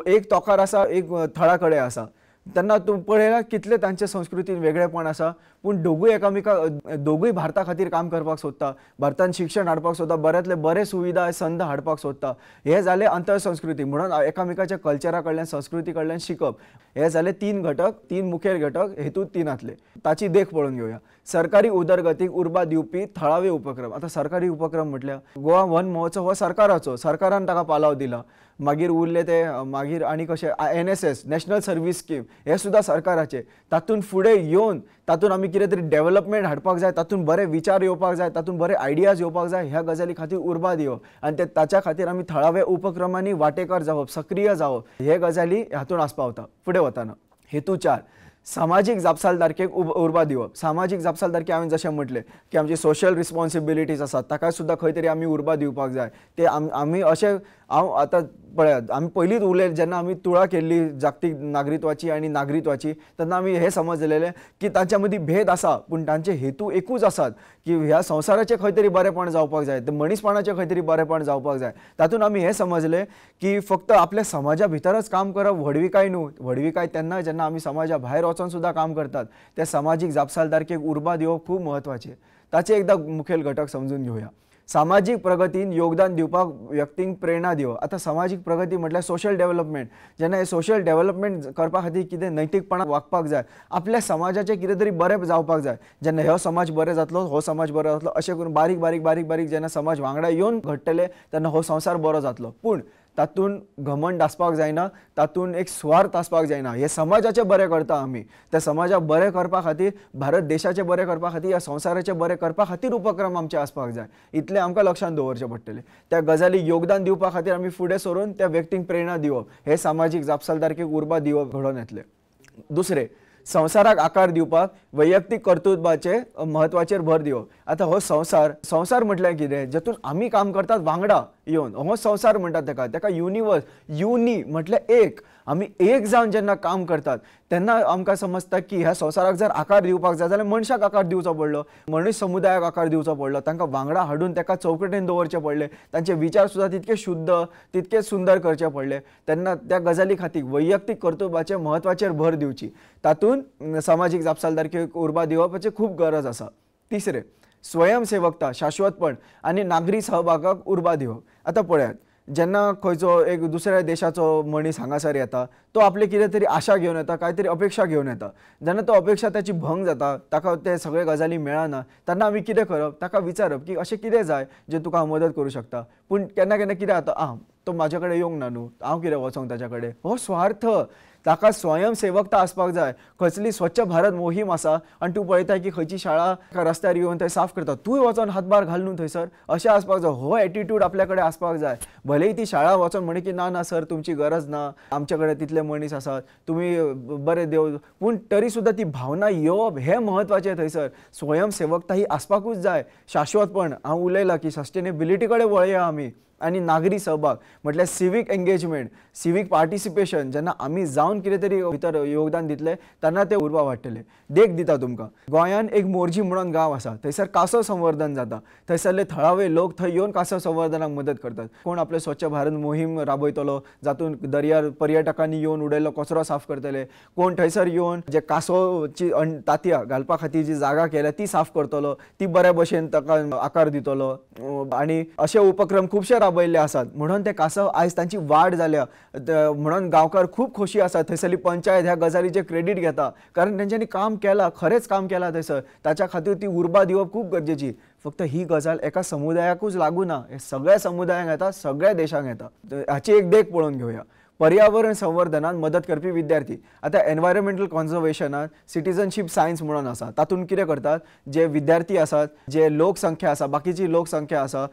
एक तोंकार आसा, एक थळा कडेन आसा. तेन्ना तूं पळयला कितले तांचे संस्कृतीन वेगळेपण आसा, पूण दोगूय भारता खातीर काम करपाक सोदता, भारतान शिक्षण हाडपाक सोदता, बऱ्यांतले बरे सुविधा संद हाडपाक सोदता. हे जाले आंतर संस्कृती, म्हणून एकामेकाच्या कल्चरा कडल्यान संस्कृती कडल्यान शिकप. हे जाले तीन मुखेल घटक हेतूंत तिनांतले. ताची देख पळोवन घेवया. सरकारी उदरगतीक उर्बा दिवपी थळावे उपक्रम. आतां सरकारी उपक्रम म्हटल्यार गोवा वन महोत्सव हो सरकारान ताका पालव दिला. मागीर उरले ते मागीर आनी कशे NSS नॅशनल सर्वीस स्कीम हे सुद्दां सरकाराचे. तातूंत फुडें येवन तातूंत आमी कितें तरी डेव्हलपमेंट हाडपाक जाय, तातूंत बरे विचार येवपाक जाय, तातूंत बरे आयडियाज येवपाक जाय, ह्या गजाली खातीर उर्बा दिवप आनी ताच्या खातीर आमी थळाव्या उपक्रमांनी वांटेकार जावप, सक्रीय जावप, हे गजाली हातूंत आसपावता फुडें वताना. हेतू 4 सामाजीक जापसालदारकेक उर्बा दिवप. सामाजीक जापसालदारकी हांवें जशें म्हटलें की आमची सोशल रिस्पॉन्सिबिलिटीज आसात, ताका सुद्दां खंय तरी आमी उर्बा दिवपाक जाय. ते आमी अशें हांव आतां पळयात, आमी पयलींच उलयले जेन्ना आमी तुळा केल्ली जागतीक नागरिकत्वाची आनी नागरिकत्वाची, तेन्ना आमी हे समजलेले की तांच्या मदीं भेद आसा, पूण तांचे हेतू एकूच आसात की ह्या संवसाराचें खंय तरी बरेपण जावपाक जाय, ते मनीसपणाचें खंय तरी बरेपण जावपाक जाय. तातूंत आमी हे समजले की फक्त आपल्या समाजा भितरच काम करप व्हडविकाय न्हू. व्हडविकाय तेन्ना जेन्ना आमी समाजा भायर वचून सुद्दां काम करतात. त्या सामाजीक जापसालदारकेक उर्बा दिवप खूब म्हत्वाचें. ताचे एकदां मुखेल घटक समजून घेवया. सामाजीक प्रगतीन योगदान दिवपाक व्यक्तींक प्रेरणा दिवप. आतां सामाजीक प्रगती म्हटल्यार सोशल डेव्हलपमेंट. जेन्ना हे सोशल डेव्हलपमेंट करपा खातीर कितें नैतीकपणान वागपाक जाय, आपल्या समाजाचें कितें तरी बरें जावपाक जाय. जेन्ना हो समाज बरें जातलो, हो समाज बरो जातलो, अशें करून बारीक बारीक बारीक बारीक जेन्ना समाज वांगडा येवन घडटले तेन्ना हो संवसार बरो जातलो. पूण तातूंत घमंड आसपाक जायना, तातूंत एक स्वार्थ आसपाक जायना. हे समाजाचें बरें करता आमी, त्या समाजाक बरें करपा खातीर, भारत देशाचें बरें करपा खातीर, ह्या संवसाराचें बरें करपा खातीर उपक्रम आमचे आसपाक जाय. इतलें आमकां लक्षांत दवरचें पडटलें. त्या गजालीक योगदान दिवपा खातीर आमी फुडें सरून त्या व्यक्तींक प्रेरणा दिवप, हे सामाजीक जापसालदारकेक उर्बा दिवप घडोवन येतलें. दुसरें, संवसाराक आकार दिवपाक वैयक्तीक कर्तृत्वाचे म्हत्वाचेर भर दिवप. आतां हो संवसार म्हटल्यार कितें, जातून आमी काम करतात वांगडा येवन, हो संवसार म्हणटात ताका युनिवर्स. युनी म्हटल्यार एक. आमी एक जावन जेन्ना काम करतात तेन्ना आमकां समजता की ह्या संवसाराक जर आकार दिवपाक जाय जाल्यार मनशाक आकार दिवचो पडलो, मनीस समुदायाक आकार दिवचो पडलो, तांकां वांगडा हाडून ताका चौकटेन दवरचें पडलें, तांचे विचार सुद्दां तितके शुद्ध, तितके सुंदर करचे पडले. तेन्ना त्या गजाली खातीर वैयक्तीक कर्तृत्वाचे म्हत्वाचेर भर दिवची. तातूंत सामाजीक जापसालदारकेक उर्बा दिवपाची खूब गरज आसा. तिसरें, स्वयंसेवकता, शाश्वतपण आनी नागरी सहभागाक उर्बा दिवप. आतां पळयात, जेन्ना खंयचो एक दुसऱ्या देशाचो मनीस हांगासर येता, तो आपले कितें तरी आशा घेवन येता, काय तरी अपेक्षा घेवन येता. जेन्ना तो अपेक्षा ताची भंग जाता, ताका ते सगळे गजाली मेळना, तेन्ना आमी कितें करप, ताका विचारप की अशें कितें जाय जें तुका हांव मदत करूं शकता. पूण केन्ना केन्ना कितें जाता, तो म्हाजे कडेन येवंक ना न्हू, हांव कितें वचोंक ताच्या कडेन. हो स्वार्थ. ताका स्वयंसेवकता आसपाक जाय. कसली स्वच्छ भारत मोहीम आसा आनी तूं पळयता की खंयची शाळा रस्त्यार येवन थंय साफ करता, तूंय वचोन हातभार घाल न्हू थंयसर, अशें आसपाक जाय. हो एटिट्यूड आपल्या कडेन आसपाक जाय. भलेही ती शाळा वचोन म्हणे की ना सर तुमची गरज ना, आमचे कडेन तितले मनीस आसात, तुमी बरें देव, पूण तरी सुद्दां ती भावना येवप हे म्हत्वाचें थंयसर. स्वयंसेवकता ही आसपाकूच जाय. शाश्वतपण, हांव उलयलां की सस्टेनेबिलिटी कडेन वळया आमी. आनी नागरी सहभाग म्हटल्यार सिवीक एंगेजमेंट, सिवीक पार्टिसिपेशन. जेन्ना आमी जावन कितें तरी भितर योगदान दितले तेन्ना ते उर्बा वाडटले. देख दिता तुमकां, गोंयान एक मोरजी म्हणून गांव आसा, थंयसर कासव संवर्धन जाता. थंयसरले थळावे लोक थंय येवन कासव संवर्धनाक मदत करतात. कोण आपले स्वच्छ भारत मोहीम राबयतलो, जातून दर्यार पर्यटकांनी येवन उडयल्लो कचरो साफ करतले. कोण थंयसर येवन जे कासवची तांतयां घालपा खातीर जी जागा केल्या ती साफ करतलो, ती बऱ्या भशेन ताका आकार दितलो. आनी अशे उपक्रम खुबशे राबयल्ले आसात. म्हणून ते कासव आयज तांची वाड जाल्या, म्हणून गांवकार खूब खोशी आसात. थंयसरली पंचायत ह्या गजालीचें क्रेडीट घेता, कारण तेंच्यांनी काम केलां, खरेंच काम केलां थंयसर. ताच्या खातीर ती उर्बा दिवप खूब गरजेची. फक्त ही गजाल एका समुदायाकूच लागू ना, हे सगळ्या समुदायांक येता, सगळ्या देशांक येता. हाची एक देख पळोवन घेवया. पर्यावरण संवर्धनात मदत करपी विद्यार्थी. आता एनवायरमेंटल कॉन्झर्वेशनात सिटीजनशीप सायन्स म्हणून आसा. तातूंत कितें करतात, जे विद्यार्थी आसात, जे लोकसंख्या आसा, बाकीची लोकसंख्या आसा,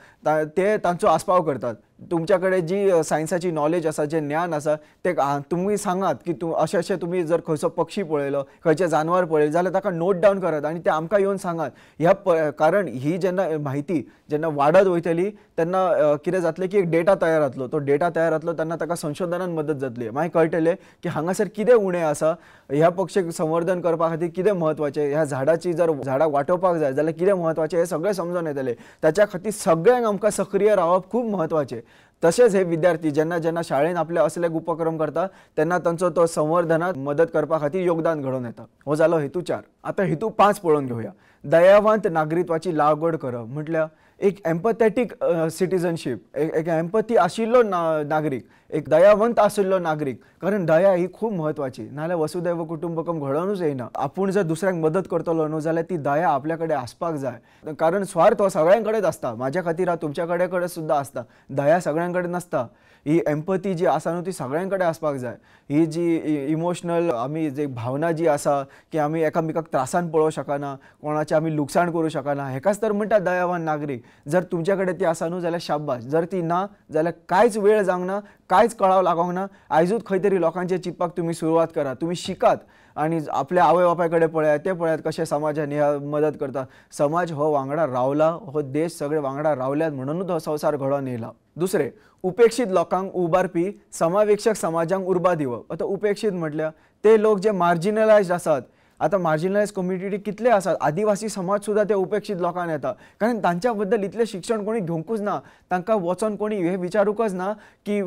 ते तांचो आस्पाव करतात. तुमच्याकडे जी सायन्साची नॉलेज आसा, जे ज्ञान आसा ते तुम्ही सांगात की अशें अशें तुम्ही जर खंयचो पक्षी पळयलो, खंयचें जानवर पळयलें जाल्यार ताका नोट डावन करात आनी ते आमकां येवन सांगात. ह्या कारण ही जेन्ना म्हायती जेन्ना वाडत वयतली तेन्ना कितें जातलें की एक डेटा तयार जातलो. तो डेटा तयार जातलो तेन्ना ताका संशोधनान मदत जातली. मागीर कळटलें की हांगासर कितें उणें आसा, ह्या पक्षीक संवर्धन करपा खातीर कितें म्हत्वाचें, ह्या झाडाची जर झाडां वाटोवपाक जाय जाल्यार कितें म्हत्वाचें हें सगळें समजून येतलें. त्याच्या खातीर सगळ्यांक आमकां सक्रिय रावप खूब म्हत्वाचें. तशेंच हे विद्यार्थी जेन्ना जेन्ना शाळेन आपले असले उपक्रम करता तेन्ना तांचो तो संवर्धनात मदत करपा खातीर योगदान घडोवन येता. हो जालो हेतू 4. आतां हेतू 5 पळोवन घेवया. दयावंत नागरिकत्वाची लागवड करप म्हटल्यार एक एम्पॅथेटीक सिटीजनशीप, एक एम्पॅथी आशिल्लो नागरीक, एक दयावंत आशिल्लो नागरीक. कारण दया ही खूब म्हत्वाची, नाल्यार वसुदैव कुटुंबकम घडोवनूच येना. आपूण जर दुसऱ्यांक मदत करतलो न्हू जाल्यार ती दया आपल्या कडेन आसपाक जाय. कारण स्वार्थ हो सगळ्यां कडेच आसता, म्हाज्या खातीर तुमच्या कडेन सुद्दां आसता. दया सगळ्यां कडेन नासता. ही एम्पॅथी जी आसा न्हू ती सगळ्यां कडेन आसपाक जाय. ही जी इमोशनल आमी जी भावना जी आसा की आमी एकामेकाक त्रासान पळोवंक शकना, कोणाचें आमी लुकसाण करूं शकना, हेकाच तर म्हणटा दयावान नागरीक. जर तुमच्या कडेन ती आसा न्हू जाल्यार शाब्बास. जर ती ना जाल्यार कांयच वेळ जावंक ना, कांयच कळाव लागोंक ना. आयजूच खंय तरी लोकांचेर चिंतपाक तुमी सुरवात करात. तुमी शिकात आनी आपल्या आवय बापाय कडेन पळयात, ते पळयात कशें समाजान ह्या मदत करता. समाज हो वांगडा रावला, हो देश सगळे वांगडा रावल्यात म्हणूनच हो संवसार घडोवन येयला. दुसरें, उपेक्षीत लोकांक उबारपी समावेशक समाजांक उर्बा दिवप. आतां उपेक्षीत म्हटल्यार ते लोक जे मार्जिनलायज्ड आसात. आतां मार्जिनलायज कम्युनिटी कितले आसात, आदिवासी समाज सुद्दां ते उपेक्षीत लोकांक येता. कारण तांच्या बद्दल इतलें शिक्षण कोणी घेवंकूच ना. तांकां वचोन कोणी हे विचारूंकच ना की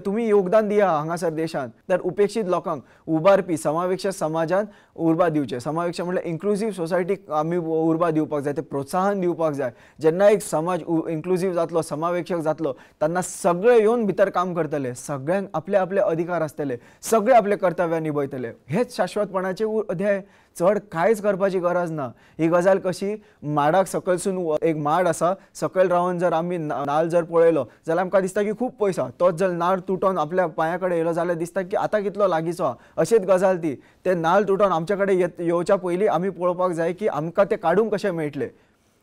तुमी योगदान दिया हांगासर देशांत. तर उपेक्षीत लोकांक उबारपी समावेशक समाजांत उर्बा दिवचें. समावेशक म्हटल्यार इन्क्लुझीव सोसायटीक आमी उर्बा दिवपाक जाय, ते प्रोत्साहन दिवपाक जाय. जेन्ना एक समाज इन्क्लुझीव जातलो, समावेशक जातलो तेन्ना सगळे येवन भितर काम करतले. सगळ्यांक आपले आपले अधिकार आसतले, सगळे आपले कर्तव्य निभयतले. हेच शाश्वतपणाचें अध्याय. चड कांयच करपाची गरज ना. ही गजाल कशी, माडाक सकयलसून एक माड आसा, सकयल रावन जर आमी नाल्ल जर पळयलो जाल्यार आमकां दिसता की खूब पयस आसा. तोच जर नाल्ल तुटोन आपल्या पांया कडेन येयलो जाल्यार दिसता की आतां कितलो लागींचो आहा. अशीच गजाल ती. ते नाल्ल तुटोन आमच्या कडेन येवच्या पयलीं आमी पळोवपाक जाय की आमकां ते काडूंक कशे मेळटले.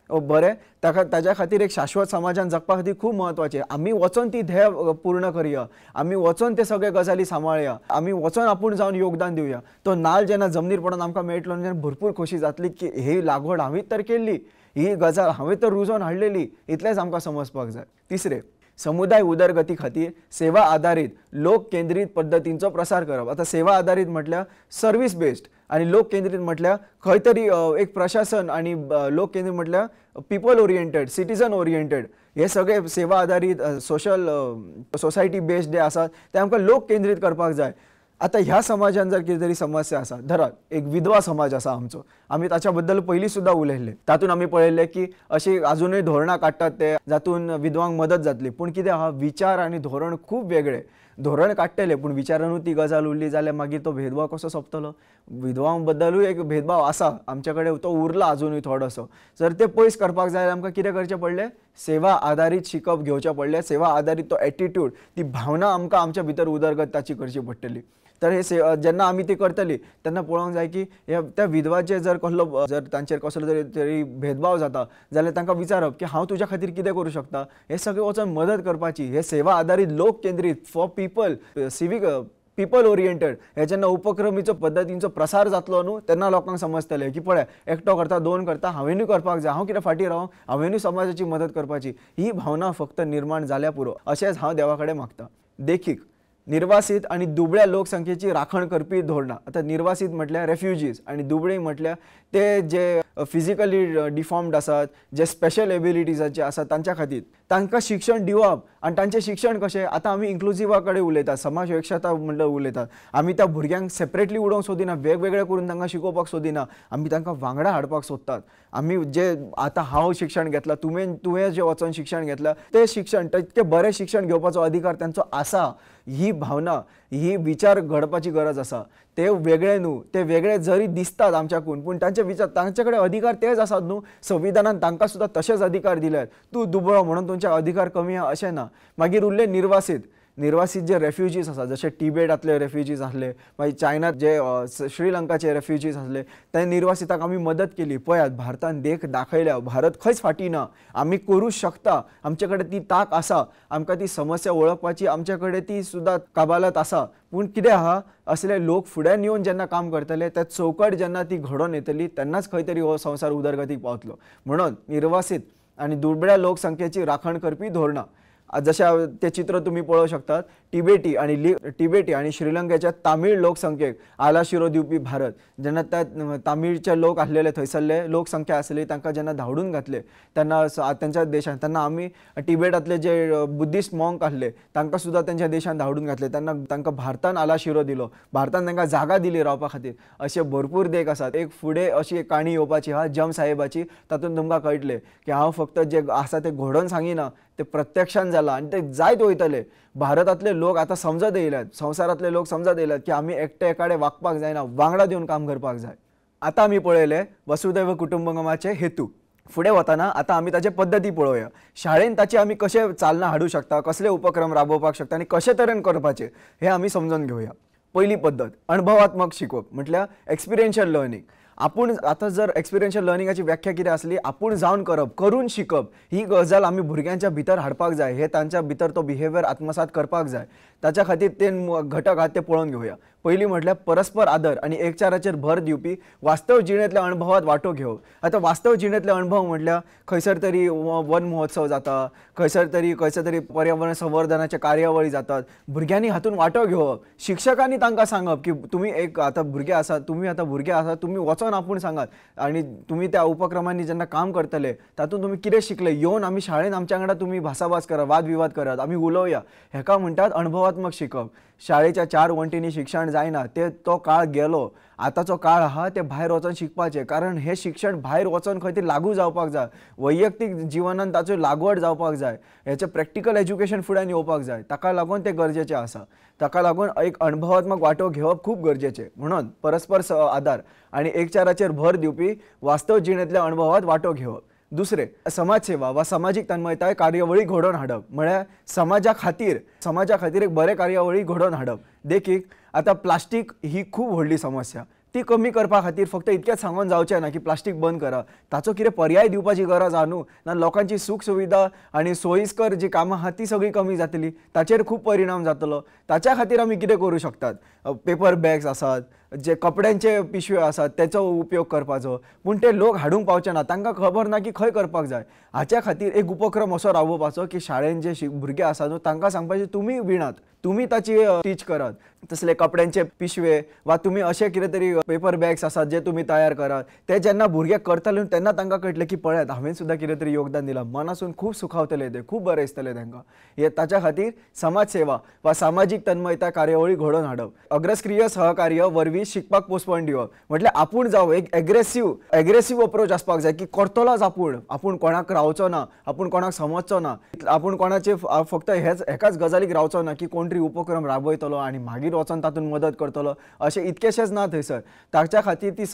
बरें, ताच्या खातीर एक शाश्वत समाजान जगपा खातीर खूब म्हत्वाचें. आमी वचोन ती ध्येय पूर्ण करया, आमी वचोन ते सगळे गजाली सांबाळया, आमी वचोन आपूण जावन योगदान दिवया. तो नाल्ल जेन्ना जमनीर पडोन आमकां मेळटलो तेन्ना भरपूर खोशी जातली की ही लागवड हांवें तर केल्ली, ही गजाल हांवें तर रुजोवन हाडलेली. इतलेंच आमकां समजपाक जाय. तिसरें, समुदाय उदरगती खातीर सेवा आधारीत लोक केंद्रीत पद्दतींचो प्रसार करप. आतां सेवा आधारीत म्हटल्यार सर्वीस बेस्ड आनी लोक केंद्रीत म्हटल्यार खंय तरी एक प्रशासन आनी लोक केंद्रीत म्हटल्यार पीपल ओरिएंटेड, सिटीजन ओरिएंटेड. हे सगळे सेवा आधारीत सोसायटी बेस्ड जे आसात ते आमकां लोक केंद्रीत करपाक जाय. आतां ह्या समाजान जर कितें तरी समस्या आसा, धरात एक विधवा समाज आसा आमचो, आमी ताच्या बद्दल पयलीं सुद्दां उलयल्ले. तातूंत आमी पळयल्लें की अशी आजुनूय धोरणां काडटात ते जातून विधवांक मदत जातली. पूण कितें आहा, विचार आनी धोरण खूब वेगळे. धोरण काडटले पूण विचारानूच ती गजाल उरली जाल्यार मागीर तो भेदभाव कसो सोंपतलो. विधवां बद्दलूय एक भेदभाव आसा आमच्या कडेन, तो उरला आजुनूय थोडोसो. जर ते पयस करपाक जाय जाल्यार आमकां कितें करचें पडलें, सेवा आधारीत शिकप घेवचें पडलें. सेवा आधारीत तो एटिट्यूड, ती भावना आमकां आमच्या भितर उदरगत ताची करची पडटली. तर हे जेन्ना आमी ती करतली तेन्ना पळोवंक जाय की त्या विधवाचे जर तांचेर कसलो तरी भेदभाव जाता जाल्यार तांकां विचारप की हांव तुज्या खातीर कितें करूं शकता. हे सगळें वचोन मदत करपाची. हे सेवा आधारीत लोक केंद्रीत for people, civic people oriented हे जेन्ना उपक्रमीचो पद्दतींचो प्रसार जातलो न्हू तेन्ना लोकांक समजतलें की पळय एकटो करता, दोन करता, हांवेंनूय करपाक जाय, हांव कितें फाटीं रावं, हांवेंनूय समाजाची मदत करपाची. ही भावना फक्त निर्माण जाल्यार पुरो अशेंच हांव देवा कडेन मागतां. देखीक निर्वासित आणि दुबळ्या लोकसंख्येची राखण करपी धोरणां. आता निर्वासित म्हटल्यार रेफ्युजीज आणि दुबळी म्हटल्यार ते जे फिजिकली डिफॉर्म्ड आसात, जे स्पेशल एबिलिटीजाचे आसात तांच्या खातीर तांकां शिक्षण दिवप. आनी तांचें शिक्षण कशें, आतां आमी इन्क्लुझिवा कडेन उलयतात, समावेशकता म्हणल्यार उलयतात. आमी त्या भुरग्यांक सेपरेटली उडोवंक सोदिना, वेगवेगळे करून तांकां शिकोवपाक सोदिना, आमी तांकां वांगडा हाडपाक सोदतात. आमी जे आतां हांव शिक्षण घेतलां, तुवें जे वचोन शिक्षण घेतलां ते शिक्षण तितकें बरें शिक्षण घेवपाचो अधिकार तांचो आसा. ही भावना, ही विचार घडपाची गरज आसा. ते वेगळे न्हू, ते वेगळे जरी दिसतात आमच्याकून पूण तांचे विचार, तांचे कडेन अधिकार तेच आसात न्हू. संविधानान तांकां सुद्दां तशेच अधिकार दिल्यात. तूं दुबळो म्हणून तुमचे अधिकार कमी आहा अशें ना. मागीर उरले निर्वासित. निर्वासित जे रेफ्युजीज आसा जसे तिबेटातले रेफ्युजीज आसले मागीर चायनात जे श्रीलंकाचे रेफ्युजीज आसले त्या निर्वासितांक आमी मदत केली। पळयात भारतान देख दाखयल्या भारत खंयच फाटी ना, आमी करूं शकता, आमचे कडेन ती ताक आसा, आमकां ती समस्या वळखपाची आमचे कडेन ती सुद्दां काबालत आसा। पूण कितें आहा असले लोक फुड्यान येवन जेन्ना काम करतले त्या चौकट जेन्ना ती घडोवन येतली तेन्नाच खंय तरी हो संवसार उदरगतीक पावतलो। म्हणून निर्वासित आनी दुर्बळ्या लोकसंख्येची राखण करपी धोरणां जशा ते चित्र तुम्ही पळोवंक शकतात। तिबेटी आणि श्रीलंकेच्या तामीळ लोकसंख्येक आलाशिरो दिवपी भारत जेन्ना त्या तामीळचे लोक आसलेले थंयसरले लोकसंख्या आसली तांकां जेन्ना धांवडून घातले तेन्ना त्यांच्या देशांत तेन्ना आमी तिबेटातले जे बुद्धिस्ट मॉंक आसले तांकां सुद्दां त्यांच्या देशांत धांवडून घातले तेन्ना तांकां भारतान आलाशिरो दिलो, भारतान तांकां जागा दिली रावपा खातीर। असे भरपूर देख आसात। एक फुडें अशी एक काणी येवपाची आहा जम साहेबाची, तातूंत तुमकां कळटलें की हांव फक्त जे आसा ते घडोवन सांगिना, ते प्रत्यक्षान जाला आनी ते जायत वयतले। भारतातले लोक आता समजत येयल्यात, संवसारातले लोक समजत येयल्यात की आमी एकटे एकाडे वागपाक जायना, वांगडा येवन काम करपाक जाय। आता आमी पळयले वसुदैव कुटुंबकमाचे हेतू। फुडें वताना आता आमी ताचे पद्धती पळोवया। शाळेन ताची आमी कशे चालना हाडूं शकता, कसले उपक्रम राबोवपाक शकता आनी कशे तरेन करपाचे हे आमी समजून घेवया। पहिली पद्धत अनुभवात्मक शिकवप म्हटल्यार एक्सपिरियन्शियल लर्निंग। आपूण आता जर एक्सपिरियन्शियल लर्निंगाची व्याख्या कितें आसली, आपूण जावन करप, करून शिकप ही गजाल आमी भुरग्यांच्या भितर हाडपाक जाय। हे तांच्या भितर तो बिहेवियर आत्मसात करपाक जाय। ताच्या खातीर ते घटक आहात ते पळोवन घेवया। पहिली म्हटल्यार परस्पर आदर आणि एकचाराचेर भर दिवपी वास्तव जिणेंतल्या अणभवात वांटो घेवप। आता वास्तव जिणेंतले अणभव म्हटल्यार खंयसर तरी वन महोत्सव जाता, खंयसर तरी पर्यावरण संवर्धनाचे कार्यावळी जातात, भुरग्यांनी हातून वांटो घेवप। शिक्षकांनी तांकां सांगप की तुम्ही एक आता भुरगे आसात, तुम्ही वचोन आपूण सांगात आणि तुम्ही त्या उपक्रमांनी जेन्ना काम करतले तातूंत तुम्ही कितें शिकले, येवन आमी शाळेन आमच्या वांगडा तुम्ही भासाभास करा, वाद विवाद करात, आमी उलोवया। हेका म्हणटात अणभवात्मक शिकप। शाळेच्या 4 वण्टींनी शिक्षण जायना, तो काळ गेलो। आताचो काळ आहा ते भायर वचोन शिकपाचे, कारण हे शिक्षण भायर वचोन खंय तरी लागू जावपाक जाय, वैयक्तीक जिवनांत ताचो लागवड जावपाक जाय, हेचे प्रॅक्टिकल एज्युकेशन फुड्यान येवपाक जाय। ताका लागून ते गरजेचे आसा। ताका लागून एक अणभवात्मक वांटो घेवप खूब गरजेचे। म्हणून परस्पर आदार आणि एकचाराचेर भर दिवपी वास्तव जिणेंतल्या अणभवात वांटो घेवप। दुसरे समाजसेवा वा सामाजिक तन्मयताय कार्यावळी घडोवन हाडप, म्हळ्यार समाजा खातीर एक बरे कार्यावळी घडोवन हाडप। देखीक आता प्लास्टीक ही खूब व्हडली समस्या, ती कमी करपा खातीर फक्त इतकेच सांगून जावचें ना की प्लास्टीक बंद करा, ताचो कितें पर्याय दिवपाची गरज आहा न्हू, ना लोकांची सुख सुविधा आणि सोयीस्कर जी कामां आहात ती सगळी कमी जातली, ताचेर खूब परिणाम जातलो। ताच्या खातीर आमी कितें करूं शकतात, पेपर बॅग्स आसात, जे कपड्यांचे पिशव्यो आसात त्याचो उपयोग करपाचो, पूण ते लोक हाडूंक पावचे ना, तांकां खबर ना की खंय करपाक जाय। हाच्या खातीर एक उपक्रम असो राबोवपाचो की शाळेन जे भुरगे आसात न्हू तांकां सांगपाचें तुमी विणात, तुमी ताची टीच करात। तसले कपड्यांचे पिशवे वा तुमी अशे कितें तरी पेपर बॅग्स आसात जे तुमी तयार करात, ते जेन्ना भुरगे करतले तेन्ना तांकां कळटलें की पळयात हांवें सुद्दां कितें तरी योगदान दिलां, मनासून खूब सुखावतले ते, खूब बरें दिसतलें तांकां। हे ताच्या खातीर समाजसेवा वा सामाजीक तन्मयता कार्यावळी घडोवन हाडप। अग्रस्क्रिय सहकार्य वरवीं शिकपाक पोस्टपोन दिवप, म्हटल्यार आपूण जावं एक एग्रेसिव्ह अप्रोच आसपाक जाय की करतलोच आपूण कोणाक रावचो ना, आपूण कोणाक समजचो ना, आपूण कोणाचे फक्त एकाच गजालीक रावचो ना की कोण तरी उपक्रम राबयतलो आनी मागीर वचोन तातूंत मदत करतलो, अशें इतकेशेच ना थंयसर। ताच्या खातीर ती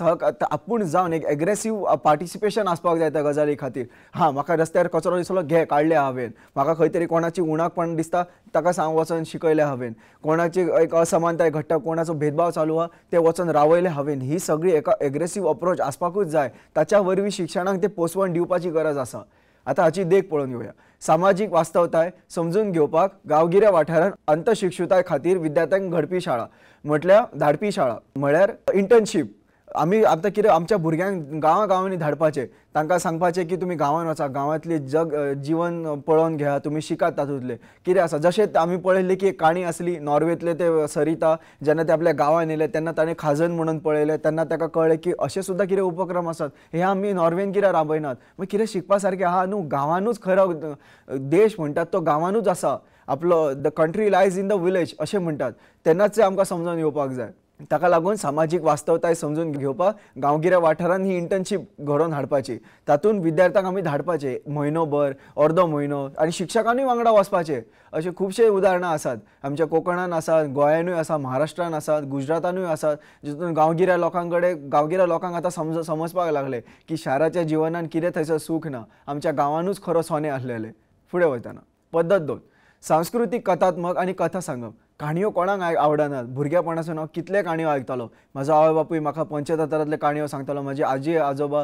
आपूण जावन एक एग्रेसिव्ह पार्टिसिपेशन आसपाक जाय त्या गजाली खातीर। म्हाका रस्त्यार कचरो दिसलो घे काडले हांवें, म्हाका खंय तरी कोणाची उणाकपण दिसता ताका सांग वचोन शिकयलें हांवें, कोणाची एक असमानताय घडटा, कोणाचो भेदभाव चालू आहा ते वचोन रावयलें हांवें, ही सगळी एका एग्रेसिव्ह अप्रोच आसपाकूच जाय। ताच्या वरवीं शिक्षणाक ते पोसवण दिवपाची गरज आसा। आता हाची देख पळोवन घेवया। सामाजिक वास्तवताय समजून घेवपाक गांवगिऱ्या वाठारांत अंतशिक्षुताय खातीर विद्यार्थ्यांक घडपी शाळा म्हटल्यार धाडपी शाळा म्हळ्यार इंटर्नशीप। आमी आतां कितें आमच्या भुरग्यांक गांवांनी धाडपाचें, तांकां सांगपाचें की तुमी गांवांत वचा, गांवांतली जीवन पळोवन घेया, तुमी शिकात तातूंतले कितें आसा। जशें आमी पळयल्लें की एक काणी आसली नॉर्वेंतले ते सरिता जेन्ना ते आपल्या गांवांत येयले तेन्ना ताणें खाजन म्हणून पळयलें, तेन्ना ताका कळ्ळें की अशें सुद्दां कितें उपक्रम आसात, हे आमी नॉर्वेन कित्याक राबयनात। मागीर कितें शिकपा सारकें आहा न्हू, गांवांनूच खरो देश म्हणटात तो गांवांनूच आसा, आपलो the country lies in the village अशें म्हणटात, तेन्नाच तें आमकां समजून येवपाक जाय। ताका लागून सामाजीक वास्तवताय समजून घेवपाक गांवगिऱ्या वाठारांत ही इंटर्नशीप घडोवन हाडपाची, तातूंत विद्यार्थ्यांक आमी धाडपाचे म्हयनोभर, अर्दो म्हयनो आनी शिक्षकांनी वांगडा वचपाचे। अशे खुबशे उदाहरणां आसात, आमच्या कोकणान आसात, गोंयानूय आसा, महाराष्ट्रान आसात, गुजरातानूय आसात, जितून गांवगिऱ्या लोकांक आतां समजपाक लागले की शाराच्या जिवनान कितें थंयसर सूख ना, आमच्या गांवानूच खरो सोने आसलेले। फुडें वयताना पद्धत 2 सांस्कृतिक कथात्मक आणि कथा सांगप काणयो कोणाक आवडनात भुरगेपणासून हांव कितले काणयो आयकतालो म्हाजो आवय बापूय म्हाका पंचतंत्रांतले काणयो सांगतालो म्हजे आजी आजोबा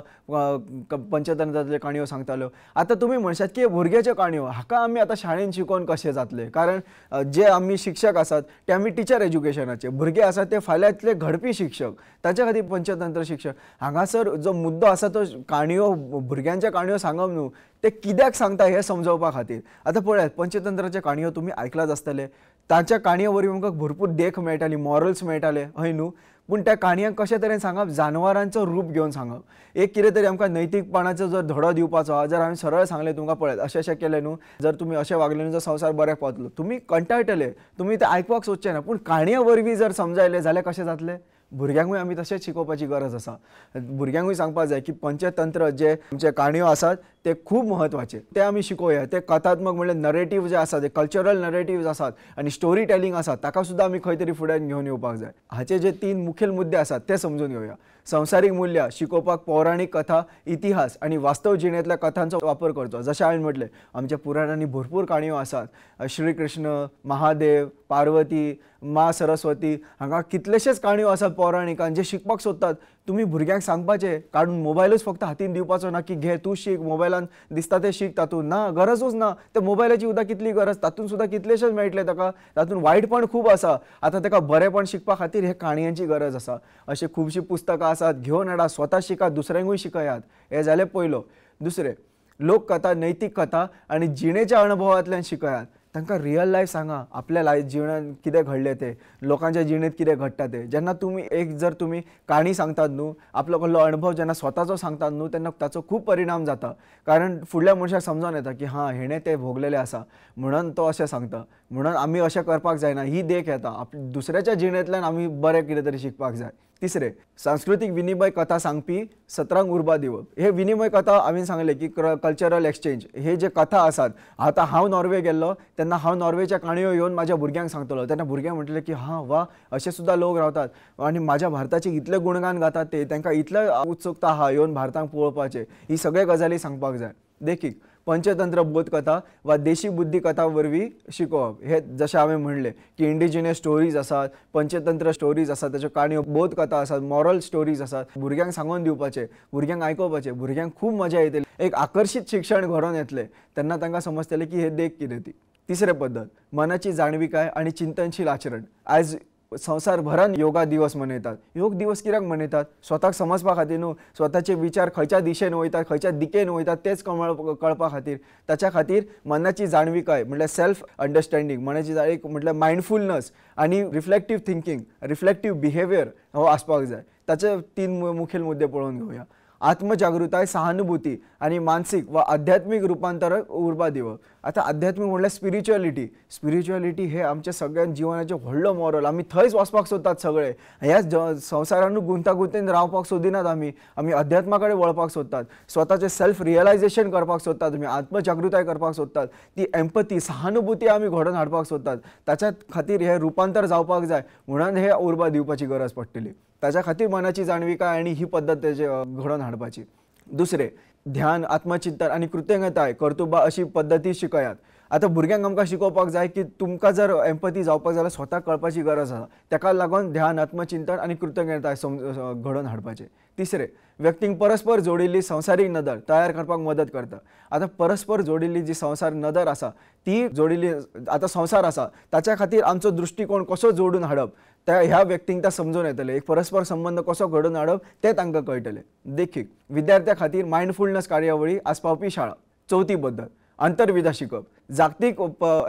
पंचतंत्रांतले काणयो सांगताल्यो आतां तुमी म्हणशात की भुरग्याच्यो काणयो हाका आमी आतां शाळेन शिकोवन कशें जातले कारण जे आमी शिक्षक आसात ते आमी टिचर एज्युकेशनाचे भुरगे आसात ते फाल्यांतले घडपी शिक्षक ताच्या खातीर पंचतंत्र शिक्षक हांगासर जो मुद्दो आसा तो काणयो भुरग्यांच्या काणयो सांगप न्हू ते कित्याक सांगता हें समजोवपा खातीर आतां पळयात पंचतंत्राचे काणयो तुमी आयकलाच आसतले तांच्या काणयो वरवीं आमकां भरपूर देख मेळटाली मॉरल्स मेळटाले हय न्हू पूण त्या काणयांक कशे तरेन सांगप जानवरांचो रूप घेवन सांगप एक कितें तरी आमकां नैतीकपणाचो जर धडो दिवपाचो जर हांवें सरळ सांगलें तुमकां पळयात अशें केलें न्हू जर तुमी अशें वागले न्हू जर संवसार बऱ्याक पावतलो तुमी कंटाळटले तुमी ते आयकपाक सोदचे ना पूण काणयां वरवीं जर समजायलें जाल्यार कशें जातलें भुरग्यांकूय आमी तशेंच शिकोवपाची गरज आसा भुरग्यांकूय सांगपाक जाय की पंचतंत्र जे आमचे काणयो आसात ते खूब म्हत्वाचे ते आमी शिकोवया ते कथात्मक म्हणल्यार नरेटीव जे आसात ते कल्चरल नरेटीव्स आसात आनी स्टोरी टेलिंग आसा ताका सुद्दां आमी खंय तरी फुड्यान घेवन येवपाक जाय हाचे जे 3 मुखेल मुद्दे आसात ते समजून घेवया संवसारीक मूल्यां शिकोवपाक पौराणीक कथा इतिहास आनी वास्तव जिणेंतल्या कथांचो वापर करचो जशें हांवें म्हटलें आमच्या पुराणांनी भरपूर काणयो आसात श्री कृष्ण महादेव पार्वती मा सरस्वती हांगा कितलेशेच काणयो आसात पौराणिकान जे शिकपाक सोदतात तुमी भुरग्यांक सांगपाचें काडून मोबायलूच फक्त हातीन दिवपाचो ना की घे तूं शीक मोबायलान दिसता तें शीक तातूंत ना गरजूच ना ते मोबायलाची सुद्दां कितली गरज तातूंत सुद्दां कितलेशेच मेळटले ताका तातूंत वायटपण खूब आसा आतां ताका बरेपण शिकपा खातीर हे काणयांची गरज आसा अशी खुबशीं पुस्तकां आसात घेवन हाडा स्वता शिकात दुसऱ्यांकूय शिकयात हे जालें पयलो दुसरें लोककथा नैतीक कथा आनी जिणेच्या अनुभवांतल्यान शिकयात तांकां रियल लायफ सांगा आपल्या जिवनांत कितें घडलें तें लोकांच्या जिणेंत कितें घडटा तें जेन्ना तुमी जर तुमी काणी सांगतात न्हू आपलो कसलो अणभव जेन्ना स्वताचो सांगतात न्हू तेन्ना ताचो खूब परिणाम जाता कारण फुडल्या मनशाक समजून येता की हां हेणें तें भोगलेलें आसा म्हणून तो अशें सांगता म्हणून आमी अशें करपाक जायना ही देख येता दुसऱ्याच्या जिणेंतल्यान आमी बरें कितें तरी शिकपाक जाय तिसरें सांस्कृतीक विनिमय कथा सांगपी सत्रांक उर्बा दिवप हे विनिमय कथा हांवें सांगलें की कल्चरल एक्सचेंज हे जे कथा आसात आतां हांव नॉर्वे गेल्लो तेन्ना हांव नॉर्वेच्या काणयो येवन म्हाज्या भुरग्यांक सांगतलो तेन्ना भुरग्यांक म्हटलें की हां वा अशे सुद्दां लोक रावतात आनी म्हाज्या भारताचे इतले गुणगान गातात ते तांकां इतलें उत्सुकता आहा येवन भारतांत पळोवपाचें ही सगळे गजाली सांगपाक जाय देखीक पंचतंत्र बोध कथा वा देशी बुद्धी कथा वरवीं शिकोवप हे जशें हांवें म्हणलें की इंडिजिनियस स्टोरीज आसात पंचतंत्र स्टोरीज आसात ताच्यो काणयो बोध कथा आसात मॉरल स्टोरीज आसात भुरग्यांक सांगून दिवपाचे भुरग्यांक आयकोवपाचे भुरग्यांक खूब मजा येतली एक आकर्शीत शिक्षण घडोवन येतलें तेन्ना तांकां समजतलें की हे देख कितें ती तिसरी पद्दत मनाची जाणविकाय आनी चिंतनशील आचरण आयज संवसारभरान योगा दिवस मनयतात योग दिवस कित्याक मनयतात स्वताक समजपा खातीर न्हू स्वताचे विचार खंयच्या दिशेन वयतात खंयच्या दिकेन वयतात तेच कळपा खातीर ताच्या खातीर मनाची जाणविकाय म्हणल्यार सेल्फ अंडरस्टँडींग मनाची एक म्हणल्यार मायंडफुलनस आनी रिफ्लेक्टीव थिंकींग रिफ्लेक्टीव बिहेवियर हो आसपाक जाय ताचे 3 मुखेल मुद्दे पळोवन घेवया आत्मजागृताय सहानुभूती आणि मानसिक व आध्यात्मिक रूपांतरक उर्बा दिवप आता आध्यात्मिक म्हणल्यार स्पिरिच्युअलिटी हे आमच्या सगळ्या जिवनाचे व्हडलो मॉरल आमी थंयच वचपाक सोदतात सगळे ह्या संवसारान गुंतागुंतीन रावपाक सोदिनात आमी अध्यात्मा कडेन वळपाक सोदतात स्वताचे सेल्फ रियलायझेशन करपाक सोदतात आमी आत्मजागृताय करपाक सोदतात ती एम्पथी सहानुभूती आमी घडोवन हाडपाक सोदतात ताच्या खातीर हे रूपांतर जावपाक जाय म्हणून हे उर्बा दिवपाची गरज पडटली ताच्या खातीर मनाची जाणविकाय आणि ही पद्धत तेजे घडोवन हाडपाची दुसरे ध्यान आत्मचिंतन आणि कृतज्ञताय कर्तुबा अशी पद्धती शिकयात आता भुरग्यांक आमकां शिकोवपाक जाय की तुमकां जर एम्पथी जावपाक जाल्यार स्वताक कळपाची गरज आसा ताका लागून ध्यान आत्मचिंतन आणि कृतज्ञताय घडोवन हाडपाचें तिसरे व्यक्तींक परस्पर जोडिल्ली संवसारीक नदर तयार करपाक मदत करता आता परस्पर जोडिल्ली जी संवसार नदर आसा ती जोडिल्ली आता संवसार आसा ताच्या खातीर आमचो दृष्टिकोन कसो जोडून हाडप त्या ह्या व्यक्तींक त्या समजून येतले एक परस्पर संबंध कसो घडोवन हाडप ते तांकां कळटले देखीक विद्यार्थ्यां खातीर मायंडफुलनेस कार्यावळी आसपावपी शाळा चवथी पद्धत अंतर्विदा शिकप जागतिक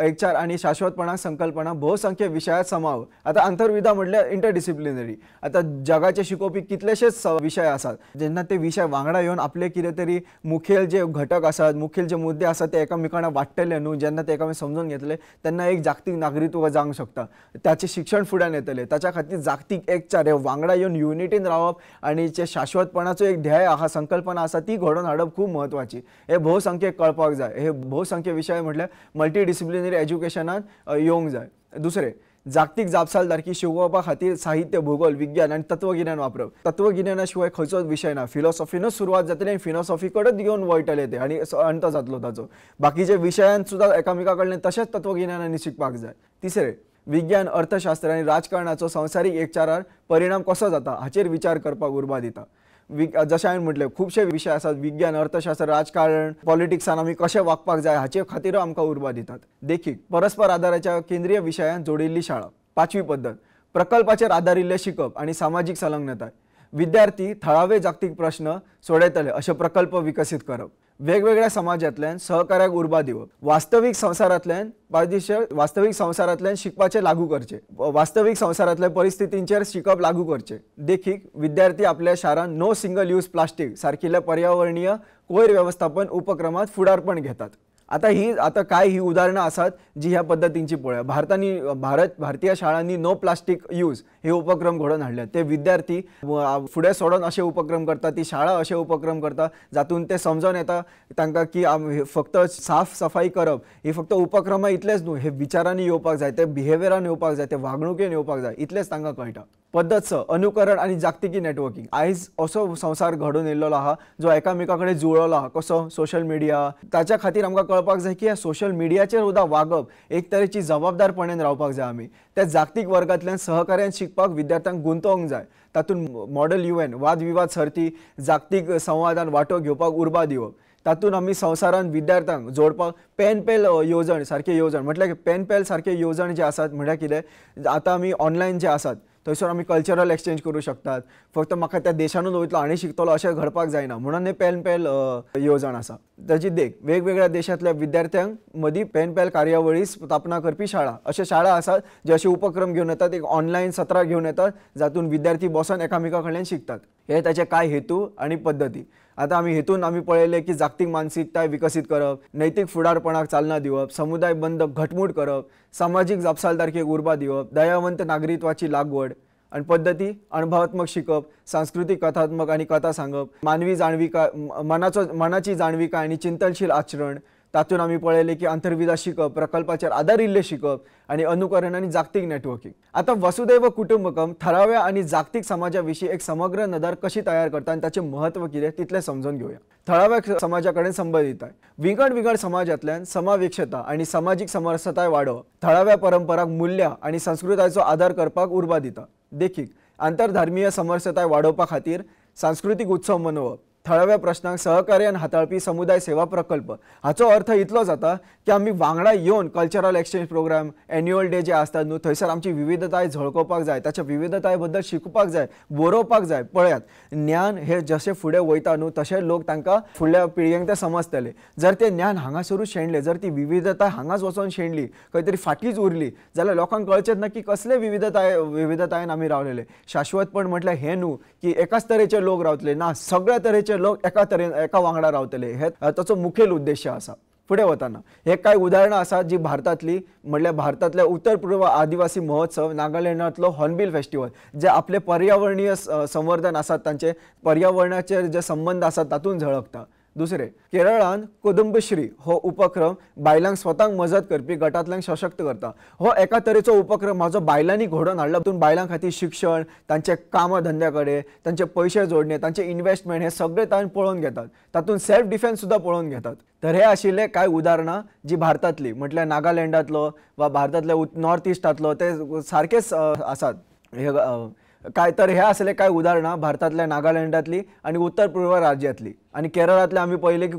एकचार आणि शाश्वतपणाक संकल्पना बहुसंख्य विशयात समाव आता अंतर्विदा म्हटल्यार इंटरडिसिप्लिनरी आता जगाचे शिकोवपी कितलेशेच विषय आसात जेन्ना ते विषय वांगडा येवन आपले कितें तरी मुखेल जे घटक आसात मुखेल जे मुद्दे आसात ते एकामेकांना वाटतले न्हू जेन्ना ते एकामेक समजून घेतले तेन्ना एक जागतिक नागरिकत्व जावंक शकता त्याचे शिक्षण फुड्यान येतले ताच्या खातीर जागतिक एकचार हे वांगडा येवन युनिटीन रावप आणि जे शाश्वतपणाचो एक ध्येय आहा संकल्पना आसा ती घडोवन हाडप खूब महत्वाची हे बहुसंख्येक कळपाक जाय हे बहुसंख्य विषय म्हटल्यार मल्टी डिसिप्लिनरी एज्युकेशनात येवंक जाय दुसरे जागतिक जापसालदारकी शिकोवपा खातीर साहित्य भूगोल विज्ञान आनी तत्वगिन्यान वापरप तत्वगिन्याना शिवाय खंयचोच विशय ना फिलॉसॉफीनूच सुरवात जातली आनी फिलॉसॉफी कडेच घेवन वळटले ते आनी अंत जातलो ताचो बाकीचे विशयान सुद्दां एकामेका कडल्यान तशेंच तत्वगिन्यानांनी शिकपाक जाय तिसरे विज्ञान अर्थशास्त्र आनी राजकारणाचो संवसारीक एकचारार परिणाम कसो जाता हाचेर विचार करपाक उर्बा दिता जशें हांवें म्हटलें खुबशे विशय आसात विज्ञान अर्थशास्त्र राजकारण पॉलिटिक्सान आमी कशें वागपाक जाय हाचे खातीर आमकां उर्बा दितात देखीक परस्पर आदाराच्या केंद्रीय विशयांत जोडिल्ली शाळा पांचवी पद्दत प्रकल्पाचेर आदारिल्लें शिकप आनी सामाजीक संलग्नताय विद्यार्थी थळावे जागतीक प्रश्न सोडयतले अशे प्रकल्प विकसीत करप वेगवेगळ्या समाजांतल्यान सहकार्याक उर्बा दिवप वास्तवीक संवसारांतल्यान शिकपाचे लागू करचे वास्तवीक संवसारांतल्या परिस्थितींचेर शिकप लागू करचे देखीक विद्यार्थी आपल्या शारांत नो सिंगल यूज प्लास्टीक सारकिल्ल्या पर्यावरणीय कोयर व्यवस्थापन उपक्रमात फुडारपण घेतात आता काय ही उदाहरणं आसात जी ह्या पद्धतींची पळया भारतीय शाळांनी नो प्लास्टिक यूज हे उपक्रम घडोवन हाडले ते विद्यार्थी फुडें सोडून असे उपक्रम करतात ती शाळा असे उपक्रम करता जातून ते समजून येता तांकां की फक्त साफ सफाई करप ही फक्त उपक्रमा इतलेच न्हू हे विचारांनी येवपाक जाय ते बिहेवियरान येवपाक जाय ते वागणुकेन येवपाक जाय इतलेच तांकां कळटा पद्दत स अनुकरण आनी जागतिकी नेटवर्किंग आयज असो संवसार घडून येयल्लो आहा जो एकामेका कडेन जुळलो आहा कसो सोशल मिडिया ताच्या खातीर आमकां कळपाक जाय की सोशल मिडियाचेर सुद्दां वागप एक तरेची जबाबदारपणान रावपाक जाय आमी त्या जागतीक वर्गांतल्यान सहकार्यान शिकपाक विद्यार्थ्यांक गुंतोवंक जाय तातूंत मॉडेल UN वाद विवाद सर्ती जागतीक संवादान वांटो घेवपाक उर्बा दिवप तातूंत आमी संवसारान विद्यार्थ्यांक जोडपाक पेन येवजण सारखे येवजण म्हटल्यार पेन सारखे येवजण जे आसात म्हळ्यार कितें आतां आमी ऑनलायन जे आसात थंयसर आमी कल्चरल एक्सचेंज करूं शकतात फक्त म्हाका त्या देशानूच वयतलो आनी शिकतलो अशें घडपाक जायना म्हणून हे पेन येवजण आसा ताची देख वेगवेगळ्या देशांतल्या विद्यार्थ्यांक मदीं पेन कार्यावळी स्थापना करपी शाळा अशे शाळा आसात जे अशे उपक्रम घेवन येतात एक ऑनलायन सत्रां घेवन येतात जातून विद्यार्थी बसून एकामेका कडल्यान शिकतात हे ताचे कांय हेतू आनी पद्दती आतां हेतून आमी पळयलें की जागतीक मानसिकताय विकसीत करप नैतीक फुडारपणाक चालना दिवप समुदाय बंद घटमूट करप सामाजीक जापसालदारकेक उर्बा दिवप दयावंत नागरिकत्वाची लागवड आनी पद्दती अणभवात्मक शिकप सांस्कृतीक कथात्मक आनी कथा सांगप मानवी जाणविकाय मनाची जाणविकाय आनी चिंतनशील आचरण तातूंत आमी पळयलें की आंतरविदा शिकप प्रकल्पाचेर आदारिल्लें शिकप आनी अनुकरण आनी जागतीक नेटवर्किंग आतां वसुदैव कुटुंबकम थळाव्या आनी जागतीक समाजा विशीं एक समग्र नदर कशी तयार करता आनी ताचें महत्व कितें तितलें समजून घेवया थळाव्या समाजा कडेन संबंदीत विंगड समाजांतल्यान समावेक्षता आनी सामाजीक समरसताय वाडोवप थळाव्या परंपराक मूल्यां आनी संस्कृतायेचो आदार करपाक उर्बा दिता देखीक आंतरधर्मीय समरसताय वाडोवपा खातीर सांस्कृतीक उत्सव मनोवप थळाव्या प्रश्नांक सहकार्यान हाताळपी समुदाय सेवा प्रकल्प हाचो अर्थ इतलो जाता की आमी वांगडा येवन cultural exchange program annual day जे आसतात न्हू थंयसर आमची विविधताय झळकोवपाक जाय ताच्या विविधताये बद्दल शिकपाक जाय बरोवपाक जाय पळयात ज्ञान हे जशें फुडें वयता न्हू तशें लोक तांकां फुडल्या पिळगेक ते समजतले जर ते ज्ञान हांगासरूच शेणलें जर ती विविधताय हांगाच वचोन शेणली खंय तरी फाटीच उरली जाल्यार लोकांक कळचेंच ना की कसले विविधतायेन आमी रावलेले शाश्वतपण म्हटल्यार हें न्हू की एकाच तरेचे लोक रावतले ना सगळ्या तरेचे लोक एका वांगडा रावतले हे ताचो मुखेल उद्देश आसा फुडें वताना हे कांय उदाहरणां आसात जी भारतांतली म्हणल्यार भारतांतल्या उत्तर पूर्व आदिवासी महोत्सव नागालँडांतलो हॉर्नबिल फेस्टिवल जे आपले पर्यावरणीय संवर्धन आसात तांचे पर्यावरणाचे जे संबंध आसात तातूंत झळकता दुसरे केरळान कुदुंबश्री हो उपक्रम बायलांक स्वताक मजत करपी गटांतल्यांक सशक्त करता हो एका तरेचो उपक्रम हाजो बायलांनी घडोवन हाडला तातूंत बायलां खातीर शिक्षण तांचे कामधंद्या कडेन तांचे पयशे जोडणे तांचे इन्वेस्टमेंट हे सगळे तांणी पळोवन घेतात तातूंत सेल्फ डिफेन्स सुद्दां पळोवन घेतात तर हे आशिल्ले कांय उदाहरणां जी भारतांतली म्हटल्यार नागालँडांतलो वा भारतांतल्या नॉर्थ इस्टांतलो ते सारकेच आसात काय तर हे असले काय उदाहरणां भारतांतल्या नागालँडांतली आनी उत्तर पूर्व राज्यांतली आनी केरळांतले आमी पळयले की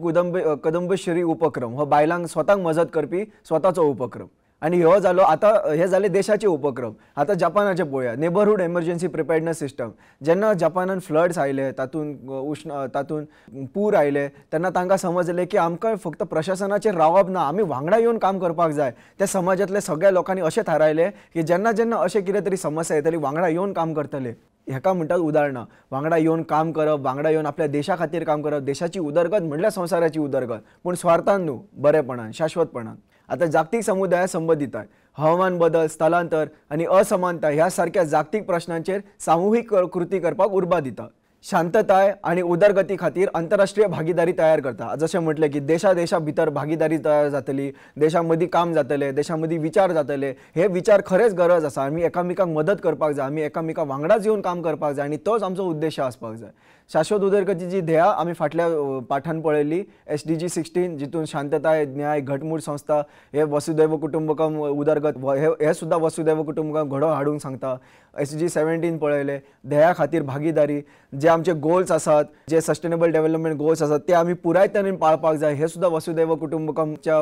कुदुंबश्री उपक्रम हो बायलांक स्वताक मजत करपी स्वताचो उपक्रम आनी हो जालो आतां हे जाले देशाचे उपक्रम आतां जपानाचे पळोवया नेबरहूड एमर्जन्सी प्रिपेर्डनेस सिस्टम जेन्ना जपानान फ्लड्स आयले तातूंत पूर आयले तेन्ना तांकां समजलें की आमकां फक्त प्रशासनाचेर रावप ना आमी वांगडा येवन काम करपाक जाय त्या समाजांतल्या सगळ्या लोकांनी अशें थारायलें की जेन्ना अशें कितें तरी समस्या येतली वांगडा येवन काम करतले हेका म्हणटात उदाहरणां वांगडा येवन काम करप वांगडा येवन आपल्या देशा खातीर काम करप देशाची उदरगत म्हणल्यार संवसाराची उदरगत पूण स्वार्थान न्हू बरेपणान शाश्वतपणान आतां जागतीक समुदाया संबंदीत आहे हवामान बदल स्थलांतर आनी असमानता ह्या सारक्या जागतीक प्रश्नांचेर सामुहीक कृती करपाक उर्बा दिता शांतताय आणि उदरगती खातीर आंतरराष्ट्रीय भागीदारी तयार करता। जशें म्हटलें की देशा भितर भागीदारी तयार जातली, देशामदीं काम जातलें, देशामदीं विचार जातले। हे विचार खरेंच गरज आसा। आमी एकामेकांक मदत करपाक जाय, आमी एकामेका वांगडाच येवन काम करपाक जाय आणि तोच आमचो उद्देश आसपाक जाय। शाश्वत उदरगतीची ध्येया आमी फाटल्या पाठांत पळयली, SDG 16 जितून शांतताय, न्याय, घटमूट संस्था, हे वसुदैव कुटुंबकम उदरगत हे सुद्धा वसुदैव कुटुंबकम घडोवन हाडूंक सांगता। SDG 17 पळयले, ध्येया खातीर भागीदारी, जे आमचे गोल्स आसात, जे सस्टेनेबल डेव्हलपमेंट गोल्स आसात ते आमी पुराय तरेन पाळपाक जाय, हे सुद्धा वसुदैव कुटुंबकमच्या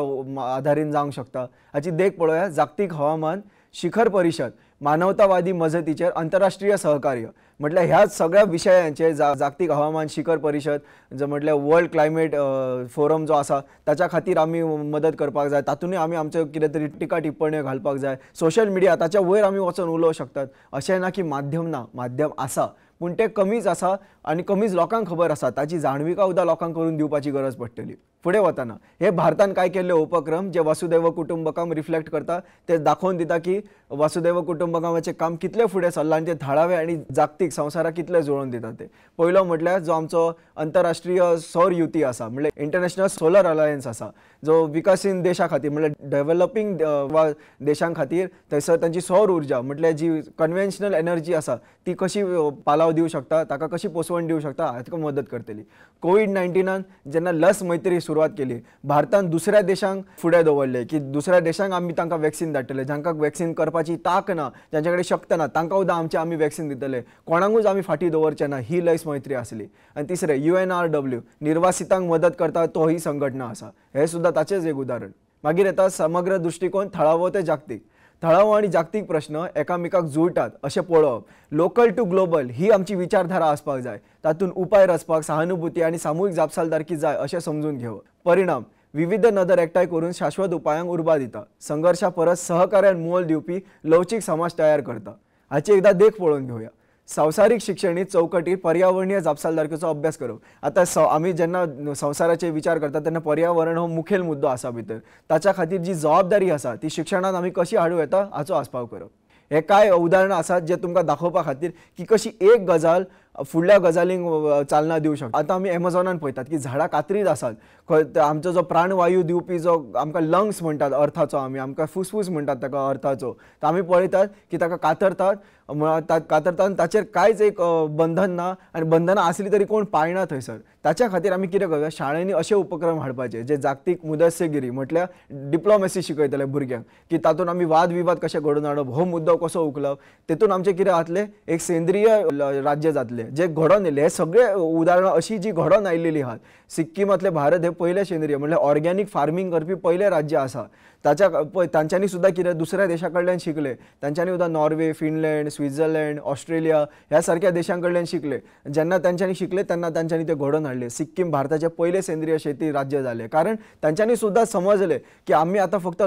आधारीन जावंक शकता। हाची देख पळोवया, जागतीक हवामान शिखर परिशद, मानवतावादी मजतीचेर आंतरराष्ट्रीय सहकार्य, म्हटल्यार ह्या सगळ्या विशयांचे जागतिक हवामान शिखर परिशद, जो म्हटल्यार वर्ल्ड क्लायमेट फोरम जो आसा ताच्या खातीर आमी मदत करपाक जाय। तातूंतय आमी आमच्यो कितें तरी टिका टिप्पण्यो घालपाक जाय। सोशल मिडिया ताच्या वयर आमी वचून उलोवंक शकतात। अशें ना की माध्यम ना, माध्यम आसा पूण ते कमीच आसा आणि कमीच लोकांक खबर आसा। ताची जाणविका सुद्दां लोकांक करून दिवपाची गरज पडटली। फुडें वताना हे भारतान काय केल्ले उपक्रम जे वसुदैव कुटुंबकम रिफ्लेक्ट करता, ते दाखोवन दिता की वसुदैव कुटुंबकमाचें काम कितले फुडें सरलां आणि ते थळावे आणि जागतीक संवसाराक कितले जुळोवन दिता ते। पयलो म्हटल्यार जो आमचो आंतरराष्ट्रीय सौर युती आसा, म्हटल्यार इंटरनॅशनल सोलर अलायन्स आसा, जो विकसीत देशा खातीर म्हटल्यार डेव्हलपिंग देशां खातीर थंयसर तांची सौर उर्जा म्हटल्यार जी कन्वेन्शनल एनर्जी आसा ती कशी पालाव दिवंक शकता, ताका कशी पोसवण दिवंक शकता, हाका मदत करतली। कोविड-19 जेन्ना लस मैत्री सुरवात केली, भारतान दुसऱ्या देशांक फुडें दवरले की दुसऱ्या देशांक आमी तांकां वॅक्सीन धाडटले, जांकां वॅक्सीन करपाची तांक ना, जांचे कडेन शक्त ना, तांकां सुद्दां आमी वॅक्सीन दितले, कोणाकूच आमी फाटी दवरचे ना, ही लस मैत्री आसली। आनी तिसरें UNRW निर्वासितांक मदत करता तो ही संघटना आसा, हे सुद्दां ताचेच एक उदाहरण। मागीर येता समग्र दृष्टिकोन थळावो ते जागतीक। थळावो आणि जागतिक प्रश्न एकामेकाक जुळटात अशें पळोवप, लोकल टू ग्लोबल ही आमची विचारधारा आसपाक जाय। तातूंत उपाय रचपाक सहानुभूती आणि सामूहिक जापसालदारकी जाय अशें समजून घेवप। परिणाम विविध नदर एकठांय करून शाश्वत उपायांक उर्बा दिता, संघर्षा परस सहकार्यान मोल दिवपी लवचीक समाज तयार करता। हाची एकदा देख पळोवन घेवया। संवसारीक शिक्षणीक चौकटीत पर्यावरणीय जापसालदारकेचो अभ्यास करप। आता आमी जेन्ना संवसाराचे विचार करता तेन्ना पर्यावरण हो मुखेल मुद्दो आसा भितर, ताच्या खातीर जी जबाबदारी आसा ती शिक्षणात आमी कशी हाडूं येता हाचो आस्पाव करप। हे काय उदाहरणां आसात जे तुमकां दाखोवपा खातीर की कशी एक गजाल फुडल्या गजालींक चालना दिवंक शकता। आतां आमी एमेझॉनान पळयतात की झाडां कातरीत आसात, आमचो जो प्राणवायू दिवपी जो आमकां लंग्स म्हणटात अर्थाचो, आमकां फुसफूस म्हणटात ताका अर्थाचो, तर आमी पळयतात की ताका कातरतात, कातरतात ताचेर कांयच एक बंधन ना आनी बंधनां आसली तरी कोण पाळना थंयसर। ताच्या खातीर आमी कितें करूया, शाळेंनी अशे उपक्रम हाडपाचे जे जागतीक मुदस्सेगिरी म्हटल्यार डिप्लोमॅसी शिकयतले भुरग्यांक, की तातूंत आमी वाद विवाद कशे घडोवन हाडप, हो मुद्दो कसो उखलप, तेतून आमचें कितें जातलें, एक सेंद्रीय राज्य जातलें जे घडोवन येयले। हे सगळे उदाहरणां अशी जी घडोवन आयिल्ली आहात। सिक्कीमांतले भारत हे पयले सेंद्रीय म्हटल्यार ऑर्गॅनिक फार्मिंग करपी पयले राज्य आसा। तांच्यांनी सुद्दां कितें दुसऱ्या देशा कडल्यान शिकले, तांच्यांनी सुद्दां नॉर्वे, फिनलँड, स्वित्झर्लंड, ऑस्ट्रेलिया ह्या सारक्या देशां कडल्यान शिकले। जेन्ना तांच्यांनी शिकले तेन्ना तांच्यांनी ते घडोवन हाडले। सिक्कीम भारताचे पयले सेंद्रीय शेती राज्य जाले, कारण तांच्यांनी सुद्दां समजले की आमी आतां फक्त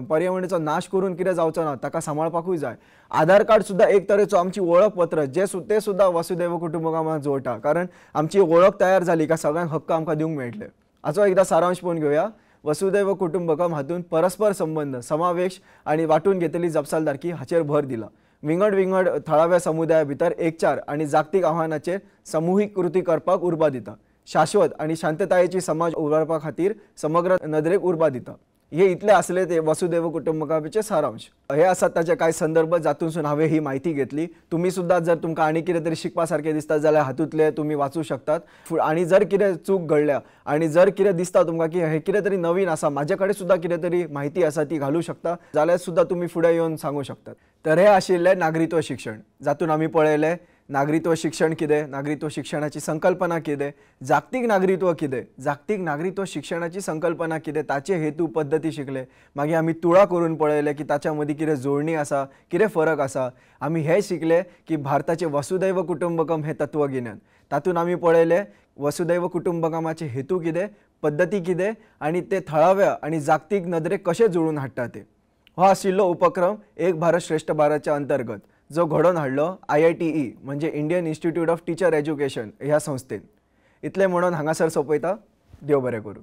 पर्यावरणाचो नाश करून कितें जावचो ना, ताका सांबाळपाकूय जाय। आधार कार्ड सुद्दां एक तरेचो आमची वळखपत्र ते सुद्दां वसुदैव कुटुंबकमाक जोडटा, कारण आमची वळख तयार जाली काय सगळ्यांक हक्क आमकां दिवंक मेळटले। हाचो एकदा सारांश पळोवन घेवया। वसुदैव कुटुंबकम हातून परस्पर संबंध, समावेश आणि वाटून घेतलेली जापसालदारकी हाचेर भर दिला। विंगड थळाव्या समुदाया भितर एकचार आणि जागतिक आव्हानाचेर सामुहीक कृती करपाक उर्बा दिता। शाश्वत आणि शांततायेची समाज उभारपा खातीर समग्र नदरेक उर्बा दिता। हे इतले असले ते वसुदैव कुटुंबकमाचे सारांश। हे आसात ताचे कांय संदर्भ जातूंसून हांवें ही माहिती घेतली। तुम्ही सुद्दां जर तुमकां आनी कितें तरी शिकपा सारकें दिसता जाल्यार हातूंतले तुम्ही वाचूं शकतात। आणि जर कितें चूक घडल्या आणि जर कितें दिसता तुमकां की हे कितें तरी नवीन आसा, म्हाजे कडेन सुद्दां कितें तरी माहिती आसा ती घालूं शकता, जाल्यार सुद्दां तुम्ही फुडें येवन सांगूं शकतात। तर हे आशिल्ले नागरिकत्व शिक्षण, जातून आमी पळयले नागरिकत्व शिक्षण कितें, नागरिकत्व शिक्षणाची संकल्पना कितें, जागतिक नागरिकत्व कितें, जागतिक नागरिकत्व शिक्षणाची संकल्पना कितें, ताचे हेतू पद्धती शिकले। मागीर आमी तुळा करून पळयले की ताच्या मदीं कितें जोडणी आसा, कितें फरक आसा। आमी हे शिकले की भारताचे वसुदैव कुटुंबकम हे तत्वगिन्यान, तातून आमी पळयले वसुदैव कुटुंबकमाचे हेतू कितें, पद्धती कितें आणि ते थळाव्या आणि जागतिक नदरेक कशे जुळून हाडटा ते। हो आशिल्लो उपक्रम एक भारत श्रेष्ठ भारतच्या अंतर्गत, जो घडोवन हाडलो IITE म्हणजे Indian institute of teacher education ह्या संस्थेन। इतले म्हणून हांगासर सोंपयता। देव बरें करूं।